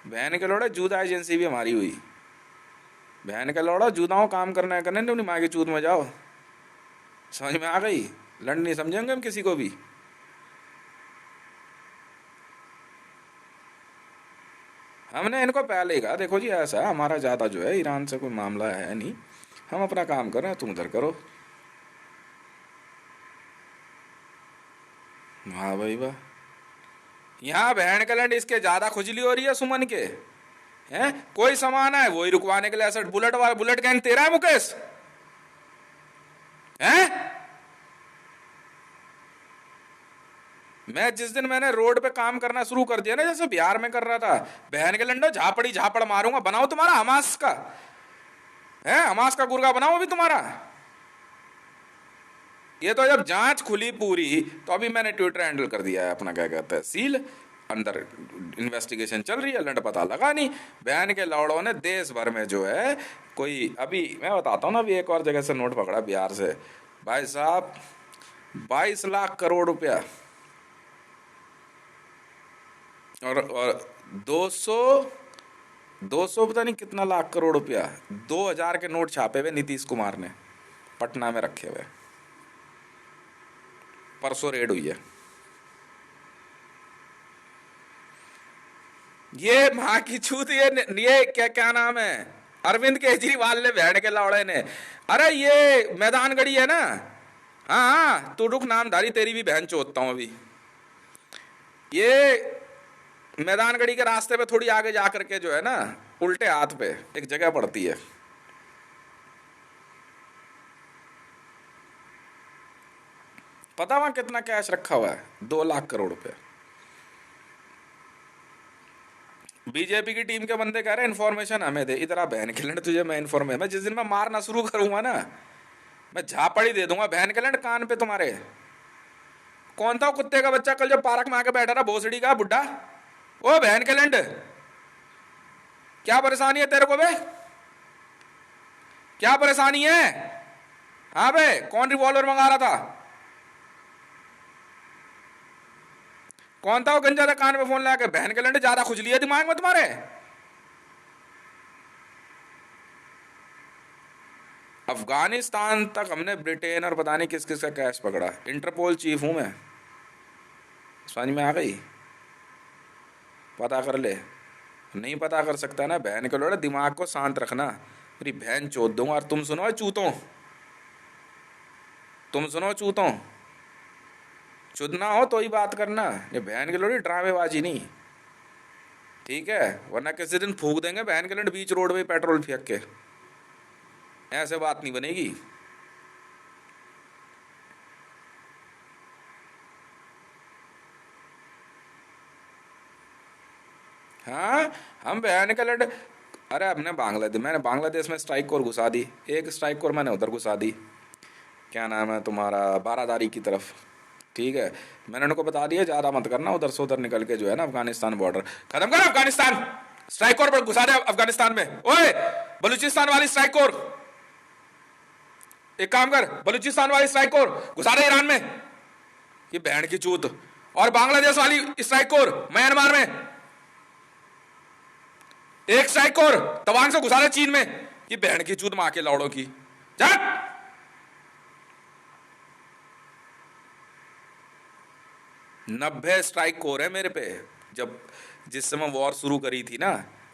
[SPEAKER 2] बहन के लोड़ा जूदा एजेंसी भी हमारी हुई। बहन के लोड़ा जूदाओं काम करना करने अपनी माँ की चूत में जाओ। समझ में आ गई? लड़ नहीं समझेंगे हम किसी को भी। हमने इनको पहले ही कहा, देखो जी ऐसा है, हमारा ज़्यादा जो है ईरान से कोई मामला है नहीं, हम अपना काम कर रहे हैं, तुम उधर करो। वाह भाई वाह। यहाँ बहन का लैंड इसके ज़्यादा खुजली हो रही है सुमन के, हैं कोई सामान है वही रुकवाने के लिए ऐसा, बुलेट वाला बुलेट गैंग तेरा है मुकेश, हैं? मैं जिस दिन मैंने रोड पे काम करना शुरू कर दिया ना, जैसे बिहार में कर रहा था, बहन के लंडो झापड़ी झापड़ मारूंगा, बनाओ तुम्हारा हमास का, है हमास का गुर्गा बनाओ अभी तुम्हारा। ये तो जब जांच खुली पूरी तो अभी मैंने ट्विटर हैंडल कर दिया है अपना, क्या कहते हैं, सील, अंदर इन्वेस्टिगेशन चल रही है, लंड पता लगा नहीं। बहन के लौड़ों ने देश भर में जो है, कोई अभी मैं बताता हूँ ना, अभी एक और जगह से नोट पकड़ा बिहार से, भाई साहब 22 लाख करोड़ रुपया, और 200 पता नहीं कितना लाख करोड़ रुपया, 2000 के नोट छापे हुए नीतीश कुमार ने पटना में रखे हुए, परसों रेड हुई है। ये माँ की छूत, ये क्या क्या नाम है, अरविंद केजरीवाल ने, भेड़ के लौड़े ने, अरे ये मैदान गढ़ी है ना, हाँ हाँ तू रुक, नामधारी तेरी भी बहन चोदता हूँ अभी। ये मैदान गढ़ी के रास्ते पे थोड़ी आगे जा करके जो है ना, उल्टे हाथ पे एक जगह पड़ती है, पता वहां कितना कैश रखा हुआ है, 2 लाख करोड़ रुपए। बीजेपी की टीम के बंदे कह रहे हैं इन्फॉर्मेशन हमें दे, इधर आ बहन के लंड, तुझे मैं इन्फॉर्मेशन, मैं जिस दिन मैं मारना शुरू करूंगा ना, मैं झापड़ी दे दूंगा बहन के लंड कान पे तुम्हारे। कौन था वो कुत्ते का बच्चा कल जो पार्क में आके बैठा रहा, भोसड़ी का बुड्ढा, ओ बहन के लंड, क्या परेशानी है तेरे को बे, क्या परेशानी है? हाँ बे, कौन रिवॉल्वर मंगा रहा था, कौन था वो गंजा था कान पे फोन लगा के, बहन के लंडे ज्यादा खुजली है दिमाग में तुम्हारे? अफगानिस्तान तक हमने ब्रिटेन और पता नहीं किस किस का कैश पकड़ा, इंटरपोल चीफ हूं मैं, समझ में आ गई? पता कर ले, नहीं पता कर सकता ना बहन के लोड़े, दिमाग को शांत रखना, मेरी बहन चोद दूंगा। और तुम सुनो चूतों, तुम सुनो चूतों, चुदना हो तो ही बात करना, ये बहन के लोड़ी ड्रामेबाजी नहीं, ठीक है? वरना किसी दिन फूक देंगे बहन के लंड बीच रोड पे पेट्रोल फेंक के, ऐसे बात नहीं बनेगी। हाँ हम बहन के लंड, अरे हमने मैंने बांग्लादेश में स्ट्राइक कोर घुसा दी, एक स्ट्राइक कोर मैंने उधर घुसा दी, क्या नाम है तुम्हारा, बारादारी की तरफ, ठीक है? मैंने उनको बता दिया ज़्यादा मत करना, उधर से उधर निकल के जो है ना अफगानिस्तान बॉर्डर खत्म कर, अफगानिस्तान स्ट्राइक कोर पर घुसा दे अफगानिस्तान में। ओए बलूचिस्तान वाली स्ट्राइक कोर, एक काम कर, बलूचिस्तान वाली स्ट्राइक कोर घुसा दे ईरान में, ये बहन की चूत। और बांग्लादेश वाली स्ट्राइक कोर म्यांमार में, एक स्ट्राइक कोर तवांग से घुसा दे चीन में, ये बहन की चूत मां के लौड़ों की, जा। 90 स्ट्राइक कोर है मेरे पे, जब जिस समय वॉर शुरू करी थी ना,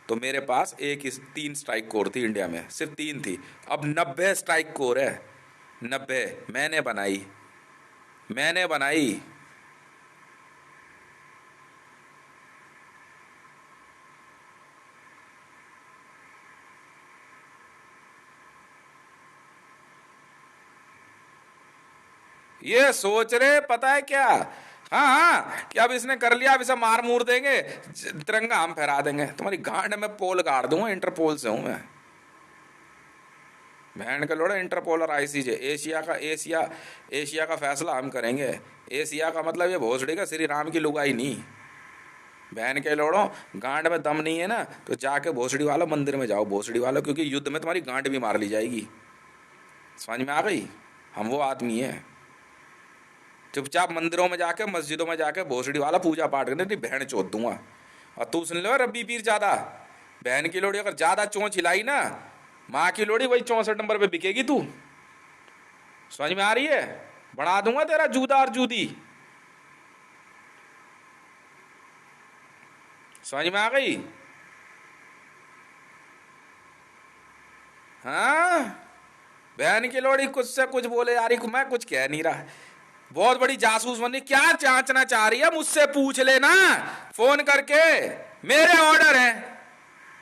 [SPEAKER 2] तो मेरे पास 3 स्ट्राइक कोर थी इंडिया में, सिर्फ 3 थी, अब 90 स्ट्राइक कोर है, 90 मैंने बनाई, मैंने बनाई। ये सोच रहे पता है क्या, हाँ हाँ कि अब इसने कर लिया, अब इसे मार मूर देंगे, तिरंगा हम फहरा देंगे, तुम्हारी गांड में पोल गाड़ दूंगा, इंटरपोल से हूं मैं, बहन के लोड़े, इंटरपोल और आईसीजे, एशिया का फैसला हम करेंगे। एशिया का मतलब ये भोसड़ी का श्री राम की लुगाई नहीं, बहन के लोड़ो, गांड में दम नहीं है ना तो जाके भोसड़ी वालों मंदिर में जाओ, भोसड़ी वालों, क्योंकि युद्ध में तुम्हारी गांड भी मार ली जाएगी, समझ में आ गई? हम वो आदमी है, चुपचाप मंदिरों में जाके, मस्जिदों में जाके भोसड़ी वाला पूजा पाठ करने, नहीं बहन चोद दूंगा। और तू सुन लो रब्बी पीर ज्यादा, बहन की लोड़ी अगर ज्यादा चोंच हिलाई ना, माँ की लोड़ी वही 64 नंबर पे बिकेगी, तू समझ में आ रही है? बढ़ा दूंगा तेरा जूदा और जूदी, समझ में आ गई? हाँ, बहन की लोड़ी कुछ से कुछ बोले यार, मैं कुछ कह नहीं रहा, बहुत बड़ी जासूस बनी, क्या जांचना चाह रही है मुझसे पूछ लेना फोन करके, मेरे ऑर्डर है।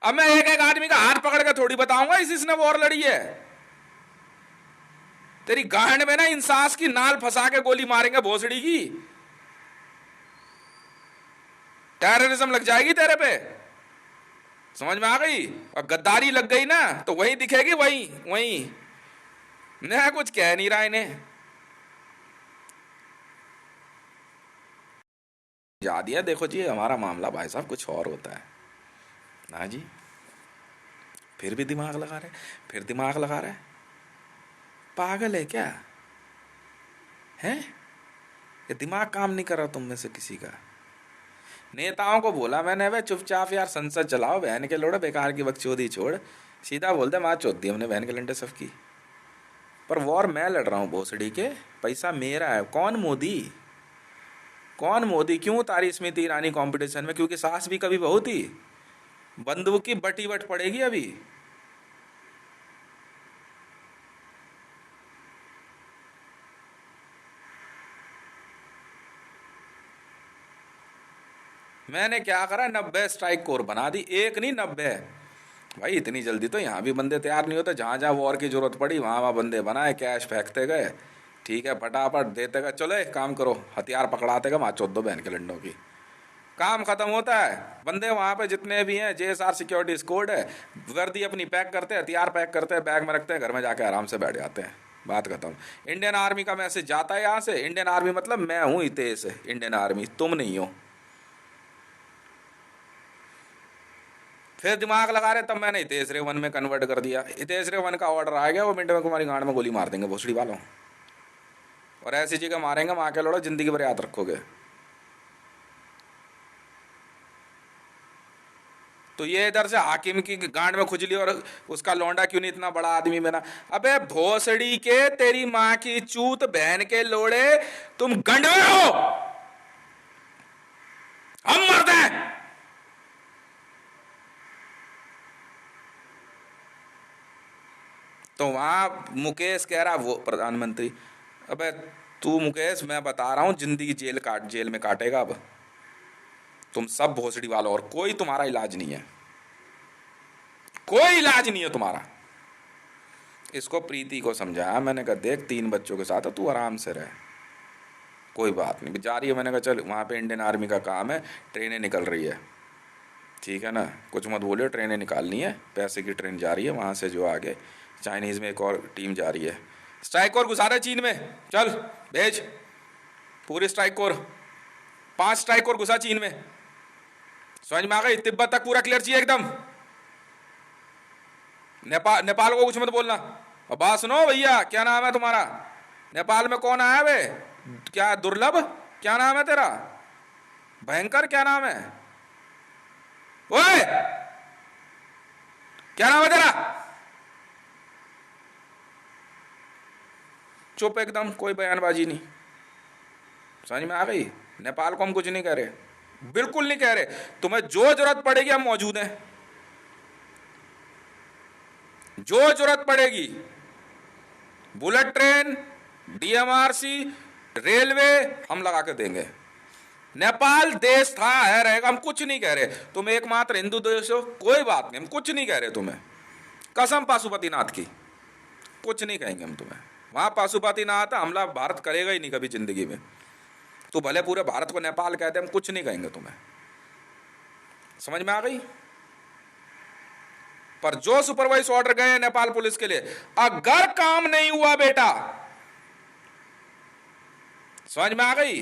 [SPEAKER 2] अब मैं एक एक आदमी का हाथ पकड़ के थोड़ी बताऊंगा इसने वॉर लड़ी है। तेरी गांड में ना इंसास की नाल फंसा के गोली मारेंगे भोसड़ी की, टेररिज्म लग जाएगी तेरे पे, समझ में आ गई? और गद्दारी लग गई ना तो वही दिखेगी, वही वही। मैं कुछ कह नहीं रहा इन्हें, जा दिया। देखो जी हमारा मामला भाई साहब कुछ और होता है ना जी। फिर भी दिमाग लगा रहे, फिर दिमाग लगा रहे, पागल है क्या है? ये दिमाग काम नहीं कर रहा तुम में से किसी का? नेताओं को बोला मैंने, वे चुपचाप यार संसद चलाओ, बहन के लोड़े बेकार की बकचोदी छोड़, सीधा बोलते माँ चोद दी हमने बहन के लंडे सबकी। पर वॉर मैं लड़ रहा हूँ भोसड़ी के, पैसा मेरा है। कौन मोदी, कौन मोदी? क्यों उतारी स्मृति ईरानी कंपटीशन में? क्योंकि सास भी कभी बहू थी। बंदूक की बटी बट पड़ेगी अभी। मैंने क्या करा, 90 स्ट्राइक कोर बना दी, एक नहीं 90। भाई इतनी जल्दी तो यहाँ भी बंदे तैयार नहीं होते, जहाँ जहाँ वॉर की जरूरत पड़ी वहाँ वहाँ बंदे बनाए, कैश फेंकते गए, ठीक है, फटाफट देते गए, चलो एक काम करो, हथियार पकड़ाते गए, वहाँ चोद दो बहन के लंडों की, काम खत्म होता है। बंदे वहाँ पे जितने भी हैं, JSR सिक्योरिटी स्क्वाड है, वर्दी अपनी पैक करते हैं, हथियार पैक करते हैं, बैग में रखते हैं, घर में जाके आराम से बैठ जाते हैं, बात खत्म। इंडियन आर्मी का मैसेज जाता है यहाँ से। इंडियन आर्मी मतलब मैं हूँ हितेश, इंडियन आर्मी तुम नहीं हो। फिर दिमाग लगा रहे, तब मैंने हितेश रेवन में कन्वर्ट कर दिया। हितेश रेवन का ऑर्डर आ गया, वो मिनट में तुम्हारी गांड में गोली मार देंगे भोसड़ी वालों, और ऐसी जगह मारेंगे वहां के लोड़ो जिंदगी भर याद रखोगे। तो ये इधर से हाकिम की गांड में खुजली, और उसका लौंडा क्यों नहीं इतना बड़ा आदमी बना? अबे भोसड़ी के तेरी माँ की चूत बहन के लोड़े, तुम गंडवे हो, हम मरते हैं। तो वहां मुकेश कह रहा, वो प्रधानमंत्री, अबे तू मुकेश, मैं बता रहा हूं जिंदगी जेल में काटेगा अब तुम सब भोसड़ी वालों, और कोई तुम्हारा इलाज नहीं है, कोई इलाज नहीं है तुम्हारा। इसको प्रीति को समझाया मैंने, कहा देख 3 बच्चों के साथ है, तू आराम से रह, कोई बात नहीं, जा रही है। मैंने कहा चल वहाँ पे इंडियन आर्मी का काम है, ट्रेनें निकल रही है, ठीक है ना, कुछ मत बोलियो, ट्रेनें निकालनी है, पैसे की ट्रेन जा रही है वहाँ से, जो आगे चाइनीज़ में एक और टीम जा रही है, स्ट्राइक कोर घुसा रहे चीन में, चल भेज पूरी स्ट्राइक कोर, 5 स्ट्राइक कोर घुसा चीन में, समझ में आ गई? तिब्बत तक पूरा क्लियर चाहिए एकदम। नेपाल को कुछ मत बोलना। और बात सुनो भैया, क्या नाम है तुम्हारा? नेपाल में कौन आया वे? क्या दुर्लभ, क्या नाम है तेरा? भयंकर, क्या नाम है? ओए क्या नाम है तेरा? चुप एकदम, कोई बयानबाजी नहीं। समझ में आ गई? नेपाल को हम कुछ नहीं कह रहे, बिल्कुल नहीं कह रहे। तुम्हें जो जरूरत पड़ेगी हम मौजूद हैं, जो जरूरत पड़ेगी, बुलेट ट्रेन, DMRC, रेलवे हम लगा के देंगे। नेपाल देश था, है, रहेगा, हम कुछ नहीं कह रहे। तुम एकमात्र हिंदू देश हो, कोई बात नहीं, हम कुछ नहीं कह रहे तुम्हें, कसम पाशुपतिनाथ की, कुछ नहीं कहेंगे हम तुम्हें। वहां पाशुपतिनाथ हमला भारत करेगा ही नहीं कभी जिंदगी में। तो भले पूरे भारत को नेपाल कहते, हम कुछ नहीं कहेंगे तुम्हें। समझ में आ गई? पर जो सुपरवाइज ऑर्डर गए नेपाल पुलिस के लिए, अगर काम नहीं हुआ बेटा, समझ में आ गई?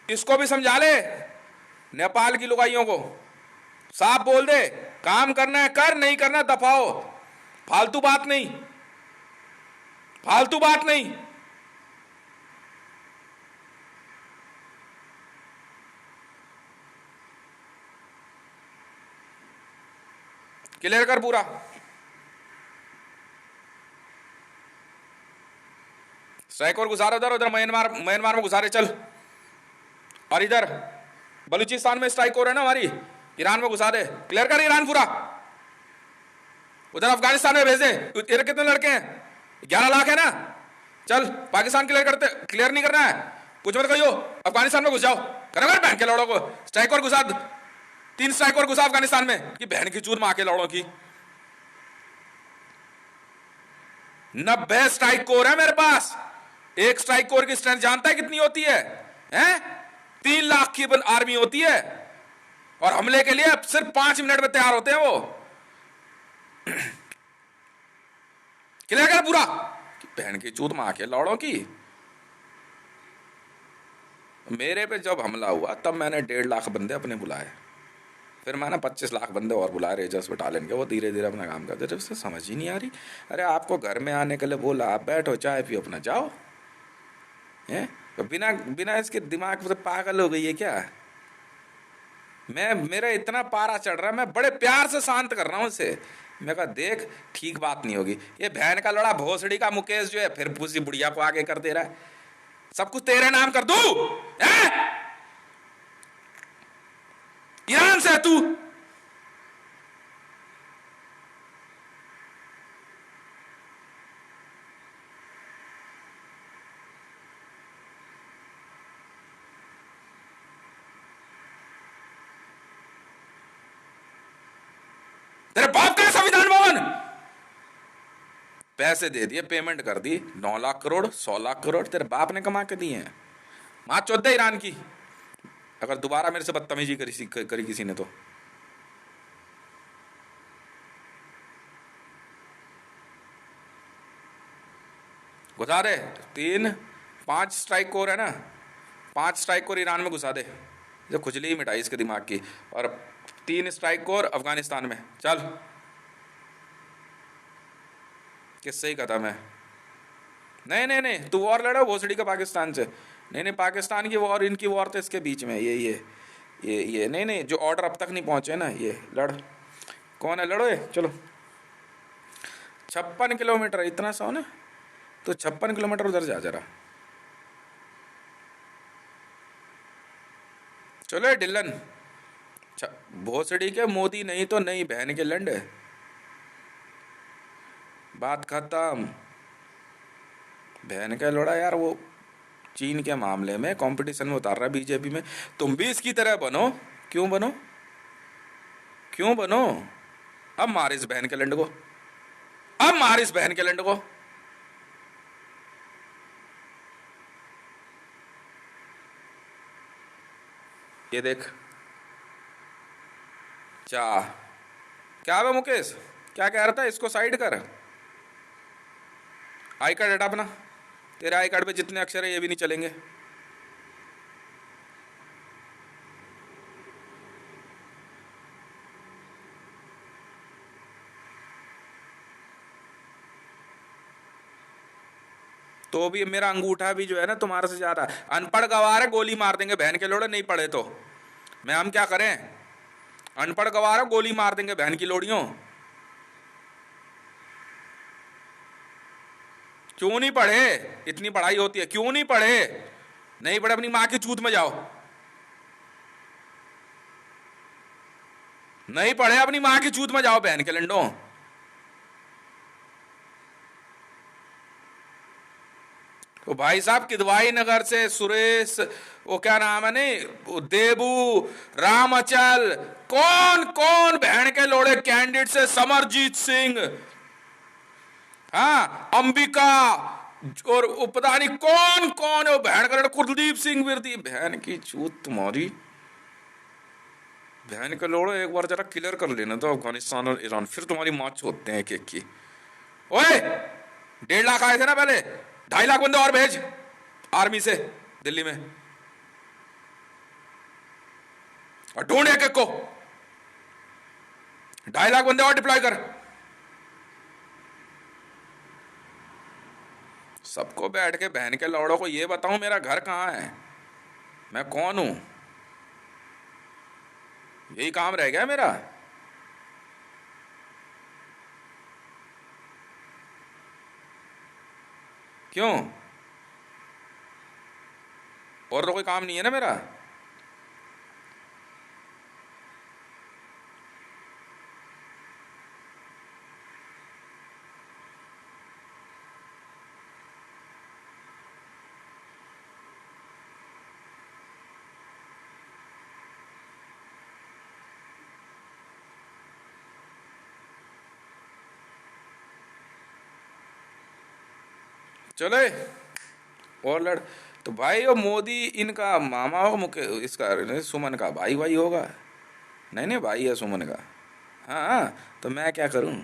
[SPEAKER 2] इसको भी समझा ले, नेपाल की लुगाइयों को साफ बोल दे, काम करना है कर, नहीं करना दफाओ, फालतू बात नहीं, फालतू बात नहीं। क्लियर कर पूरा। स्ट्राइक और गुजारे उधर, उधर म्यांमार में गुजारे चल, और इधर बलूचिस्तान में स्ट्राइक हो रहा है ना हमारी, ईरान में घुसा दे, क्लियर कर ईरान पूरा, उधर अफगानिस्तान में भेज दे। तेरे कितने लड़के हैं? 11 लाख है ना? चल पाकिस्तान क्लियर करते, क्लियर नहीं करना है कुछ मत कहियो, अफगानिस्तान में घुस जाओ। करो कर बहन के लौड़ों को स्ट्राइक और घुसा, 3 स्ट्राइक और घुसा अफगानिस्तान में कि बहन की चूत मां के लौड़ों की। 90 स्ट्राइक कोर है मेरे पास। एक स्ट्राइक कोर की स्ट्रेंथ जानता है कितनी होती है? 3 लाख की आर्मी होती है और हमले के लिए सिर्फ 5 मिनट में तैयार होते हैं वो। क्लियर कर पूरा कि बहन की चूत मां के लौड़ों की। मेरे पे जब हमला हुआ तब मैंने 1.5 लाख बंदे अपने बुलाए, फिर मैंने 25 लाख बंदे और बुलाए रेजर्स बटालियन के। वो धीरे धीरे अपना काम करते थे। उससे समझ ही नहीं आ रही। अरे आपको घर में आने के लिए बोला, आप बैठो चाय पियो अपना जाओ। हैं तो बिना बिना इसके दिमाग में पागल हो गई है क्या? मेरा इतना पारा चढ़ रहा है, मैं बड़े प्यार से शांत कर रहा हूं उसे। मैं कहा देख ठीक बात नहीं होगी। ये बहन का लड़ा भोसड़ी का मुकेश जो है फिर पूसी बुढ़िया को आगे कर दे रहा है। सब कुछ तेरे नाम कर दूं? ईरान से तू तेरे बाप का संविधान भवन पैसे दे दिए, पेमेंट कर दी 9 लाख करोड़ 100 लाख करोड़ तेरे बाप ने कमा के दिए हैं। मां चौदह ईरान की। अगर दोबारा मेरे से बदतमीजी करी किसी ने तो घुसा दे। 3-5 स्ट्राइक कोर है ना, 5 स्ट्राइक कोर ईरान में घुसा दे, जो खुजली ही मिटाई इसके दिमाग की। और 3 स्ट्राइक कोर अफगानिस्तान में। चल किससे ही खत्म है। नहीं नहीं नहीं, तू वॉर लड़ा भोसड़ी का पाकिस्तान से। नहीं नहीं, पाकिस्तान की वॉर इनकी वॉर तो इसके बीच में। ये नहीं नहीं, जो ऑर्डर अब तक नहीं पहुंचे ना, ये लड़। कौन है? लड़ो ये, चलो। 56 किलोमीटर इतना सा हो ना, तो 56 किलोमीटर उधर जा जरा। चलो डिलन, भोसड़ी के मोदी नहीं तो नहीं, बहन के लंड। बात खत्म। बहन का लोड़ा यार, वो चीन के मामले में कंपटीशन में उतार रहा है बीजेपी में। तुम भी इसकी तरह बनो। क्यों बनो? क्यों बनो? अब मार इस बहन के लंड को, अब मार इस बहन के लंड को। ये देख क्या है मुकेश, क्या कह रहा था? इसको साइड कर। आई कार्ड हटा अपना। तेरे आई कार्ड पे जितने अक्षर है ये भी नहीं चलेंगे। तो भी मेरा अंगूठा भी जो है ना तुम्हारे से ज्यादा। अनपढ़ गवार है, गोली मार देंगे बहन के लोड़े, नहीं पढ़े तो। मैं हम क्या करें? अनपढ़ गवार है, गोली मार देंगे बहन की लोड़ियों। क्यों नहीं पढ़े? इतनी पढ़ाई होती है, क्यों नहीं पढ़े? नहीं पढ़े अपनी मां की चूत में जाओ। नहीं पढ़े अपनी मां की चूत में जाओ बहन के लंडो। तो भाई साहब किदवाई नगर से सुरेश, वो क्या नाम है नहीं, देबू, रामचल, कौन कौन बहन के लोड़े कैंडिडेट से, समरजीत सिंह, हाँ अंबिका, और पता नहीं कौन कौन है वो बहन का, कुलदीप सिंह विरदी। बहन की चूत तुम्हारी। बहन के लोड़ो एक बार जरा क्लियर कर लेना तो अफगानिस्तान और ईरान, फिर तुम्हारी मौत होते हैं एक एक की। ओए 1.5 लाख आए थे ना पहले, 2.5 लाख बंदे और भेज आर्मी से दिल्ली में, और ढूंढ एक एक को। 2.5 लाख बंदे और डिप्लॉय कर। सबको बैठ के बहन के लौड़ों को ये बताऊं मेरा घर कहां है, मैं कौन हूं। यही काम रह गया मेरा। क्यों? और तो कोई काम नहीं है ना मेरा। चलो और लड़। तो भाई वो मोदी इनका मामा हो, मुके इसका सुमन का भाई भाई होगा। नहीं नहीं भाई है सुमन का। हाँ तो मैं क्या करूं,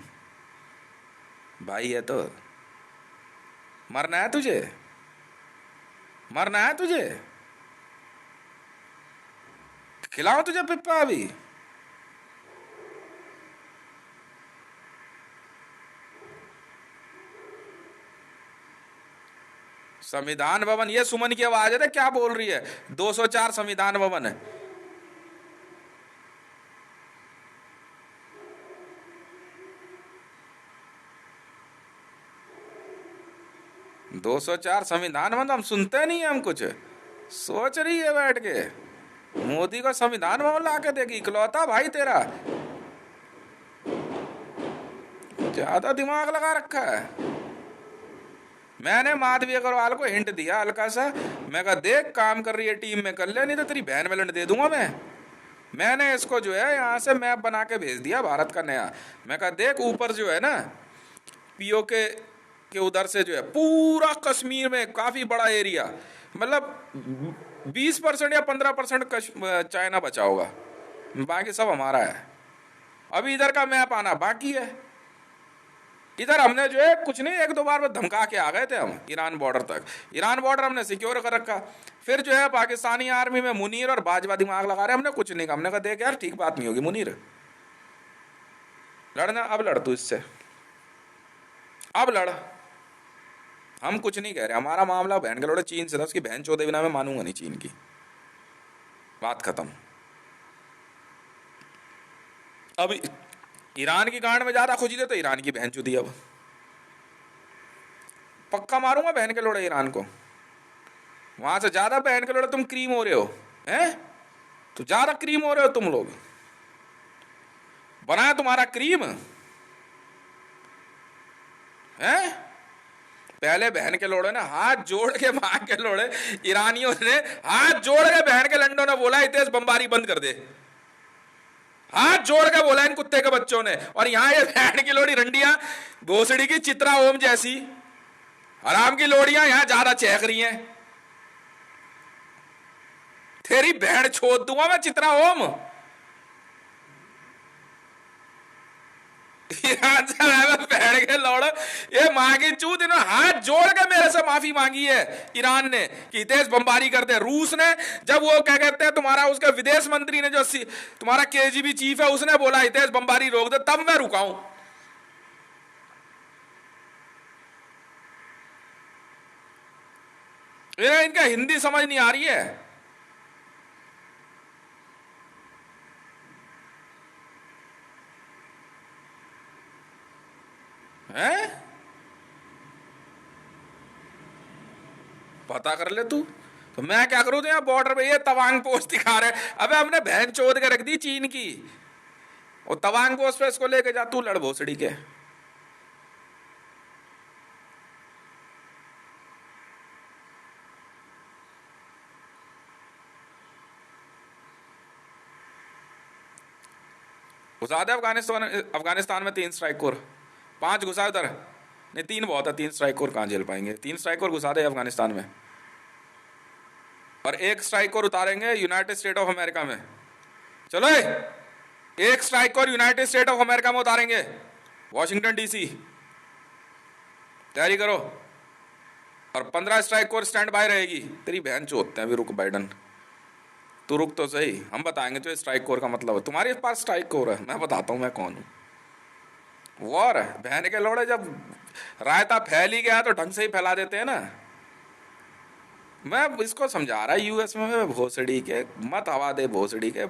[SPEAKER 2] भाई है तो। मरना है तुझे, मरना है तुझे, खिलाऊं तुझे पिप्पा अभी। संविधान भवन, ये सुमन की आवाज है तो क्या बोल रही है। 204 संविधान भवन है। 204 संविधान भवन, हम सुनते नहीं है हम कुछ। सोच रही है बैठ के मोदी को संविधान भवन ला के देगी, इकलौता भाई तेरा। ज्यादा दिमाग लगा रखा है। मैंने माधवी अग्रवाल को हिंट दिया हल्का सा, मैं कहा देख काम कर रही है टीम में, कर ले नहीं तो तेरी बहन में लंड दे दूंगा मैं। मैंने इसको जो है यहाँ से मैप बना के भेज दिया भारत का नया। मैं कहा देख ऊपर जो है ना पीओके के उधर से जो है पूरा कश्मीर में काफी बड़ा एरिया, मतलब 20% या 15% चाइना बचा होगा, बाकी सब हमारा है। अभी इधर का मैप आना बाकी है। इधर हमने जो है कुछ नहीं, एक दो बार धमका के आ गए थे हम ईरान बॉर्डर तक। ईरान बॉर्डर हमने सिक्योर कर रखा। फिर जो है पाकिस्तानी आर्मी में मुनीर और बाजवा दिमाग लगा रहे, हमने कुछ नहीं कहा। हमने कहा देख यार ठीक बात नहीं होगी मुनीर, लड़ना अब लड़ तू इससे, अब लड़। हम कुछ नहीं कह रहे, हमारा मामला बहन के लड़े चीन से था, उसकी बहन चौदह बिना मैं मानूंगा नहीं चीन की, बात खत्म। अब ईरान की गांड में ज्यादा खुशी दे तो ईरान की बहन चुदी, अब पक्का मारूंगा बहन के लोड़े ईरान को। वहां से ज्यादा बहन के लोड़े तुम क्रीम हो रहे हो, हैं तो ज्यादा क्रीम हो रहे हो तुम लोग, बनाया तुम्हारा क्रीम है। पहले बहन के लोड़े ने हाथ जोड़ के मांग के लोड़े, ईरानियों ने हाथ जोड़ के बहन के लंडों ने बोला इतेश बमबारी बंद कर दे, हाथ जोड़ के बोला इन कुत्ते के बच्चों ने। और यहां ये बहन की लोड़ी रंडियां भोसड़ी की चित्रा ओम जैसी आराम की लोड़ियां यहां ज्यादा चहक रही हैं। तेरी बहन छोड़ दूंगा मैं चित्रा ओम। ईरान से बहन के लौड़, ये मांगी चूत, इन्होंने हाथ जोड़ के मेरे से माफी मांगी है ईरान ने कि तेज बमबारी करते। रूस ने जब वो क्या कहते हैं तुम्हारा उसके विदेश मंत्री ने जो तुम्हारा केजीबी चीफ है उसने बोला तेज बमबारी रोक दे, तब मैं रुका हूं। इनका हिंदी समझ नहीं आ रही है। हैं? पता कर ले तू। तो मैं क्या करूं, तो यहाँ बॉर्डर पे ये तवांग पोस्ट दिखा रहे। अबे हमने बहन चोद के रख दी चीन की, और तवांग पोस्ट पे इसको लेके जा, तू लड़ भोसड़ी के। घुसा दे अफगानिस्तान, अफगानिस्तान में 3 स्ट्राइक कोर, 5 घुसा उधर। नहीं 3 बहुत है, 3 स्ट्राइक कोर कहाँ झेल पाएंगे। 3 स्ट्राइक कोर घुसा दे अफगानिस्तान में, और 1 स्ट्राइक कोर उतारेंगे यूनाइटेड स्टेट ऑफ अमेरिका में। चलो 1 strike corps United State of America में उतारेंगे, वॉशिंगटन डीसी। तैयारी करो। और 15 स्ट्राइक कोर स्टैंड बाय रहेगी। तेरी बहन चोदते हैं अभी, रुक बाइडन तू रुक तो सही, हम बताएंगे तो स्ट्राइक कोर का मतलब है। तुम्हारे पास स्ट्राइक कोर है, मैं बताता हूं मैं कौन हूं। वॉर है बहन के लोड़े, जब रायता फैल ही गया तो ढंग से ही फैला देते हैं ना। मैं इसको समझा रहा यूएस में भोसड़ी के, मत हवा दे भोसड़ी के,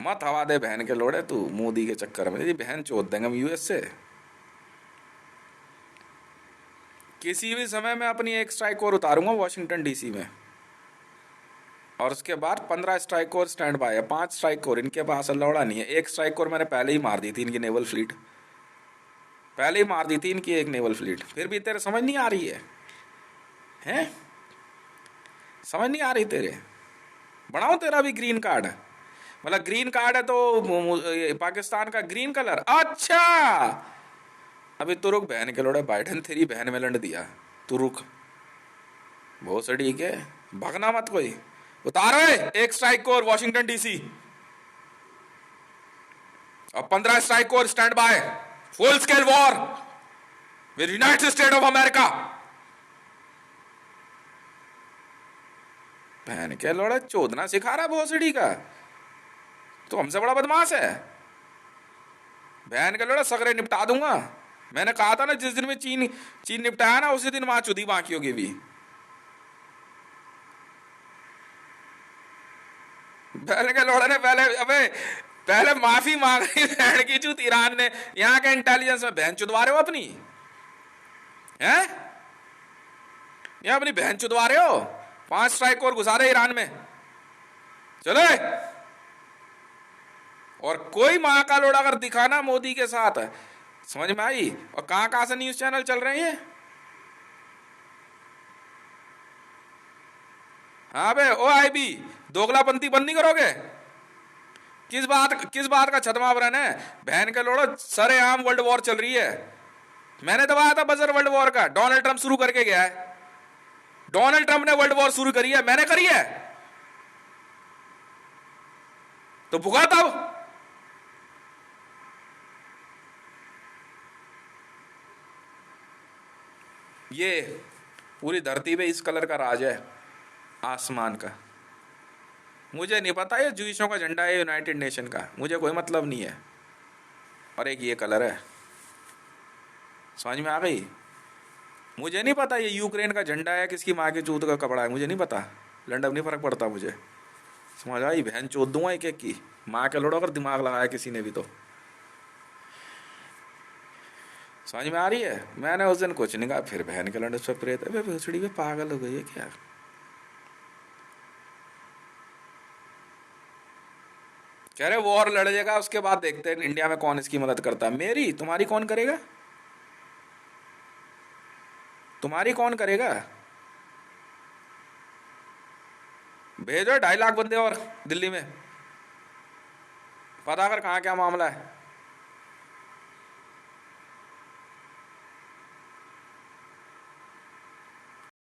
[SPEAKER 2] मत हवा दे बहन के लोड़े तू मोदी के चक्कर में। जी बहन चोद देंगे हम यूएस से। किसी भी समय मैं अपनी 1 स्ट्राइक कोर उतारूंगा वॉशिंगटन डीसी में, और उसके बाद 15 स्ट्राइक कोर स्टैंड बाय है। 5 स्ट्राइक कोर इनके पास लौड़ा नहीं है। 1 स्ट्राइक कोर मैंने पहले ही मार दी थी इनकी नेवल फ्लीट, पहले ही मार दी थी इनकी 1 नेवल फ्लीट। फिर भी तेरे समझ नहीं आ रही है, हैं? समझ नहीं आ रही तेरे? बनाओ तेरा भी ग्रीन कार्ड, मतलब ग्रीन कार्ड है तो पाकिस्तान का ग्रीन कलर। अच्छा अभी तू रुक बहन के लोड़े, बाइडन तेरी बहन में लंड दिया, तू रुक। बहुत सड़ी के भगना मत कोई। उतारो एक स्ट्राइक कोर वॉशिंगटन डीसी, और 15 strike corps stand by, full scale war with United State of America. बहन के लोड़ा चोदना सिखा रहा भोसड़ी का, तो हमसे बड़ा बदमाश है। बहन के लोड़ा सगरे निपटा दूंगा। मैंने कहा था ना, जिस दिन में चीन निपटाया ना, उसी दिन मां चुदी बाकी होगी भी। बहन के लोड़ा ने पहले माफी मांग रही बहन की चूत ईरान ने, यहां के इंटेलिजेंस में बहन चुदवा रहे हो अपनी, हैं? यहां अपनी बहन चुदवा रहे हो। 5 स्ट्राइक और घुसा रहे ईरान में, चले। और कोई मां का लोड़ा अगर दिखाना मोदी के साथ, समझ में आई? और कहां कहां से न्यूज चैनल चल रहे हैं। हाँ बे, ओ आईबी, दोगलापंथी बंद नहीं करोगे? किस बात का छदमावरन है? बहन के लोड़ो सरेआम वर्ल्ड वॉर चल रही है। मैंने दबाया था बजर वर्ल्ड वॉर का, डोनाल्ड ट्रंप शुरू करके गया है। डोनाल्ड ट्रंप ने वर्ल्ड वॉर शुरू करी है, मैंने करी है, तो भुगा तब। ये पूरी धरती पे इस कलर का राज है, आसमान का। मुझे नहीं पता ये जूइशों का झंडा है यूनाइटेड नेशन का, मुझे कोई मतलब नहीं है। और एक ये कलर है, समझ में आ गई? मुझे नहीं पता ये यूक्रेन का झंडा है, किसकी माँ के चूत का कपड़ा है, मुझे नहीं पता। लंडन नहीं फर्क पड़ता मुझे, समझ आई? बहन चोद दूंगा एक एक की माँ के लोड़ो, अगर दिमाग लगाया किसी ने भी तो। समझ में आ रही है? मैंने उस दिन कुछ नहीं कहा, फिर बहन के लंडन पे प्रेत है, भोसड़ी पे पागल हो गई है क्या? कह रहे वॉर लड़ जाएगा, उसके बाद देखते हैं इंडिया में कौन इसकी मदद करता है। मेरी तुम्हारी कौन करेगा? तुम्हारी कौन करेगा? भेजो 2.5 लाख बंदे और दिल्ली में, पता कर कहाँ क्या मामला है।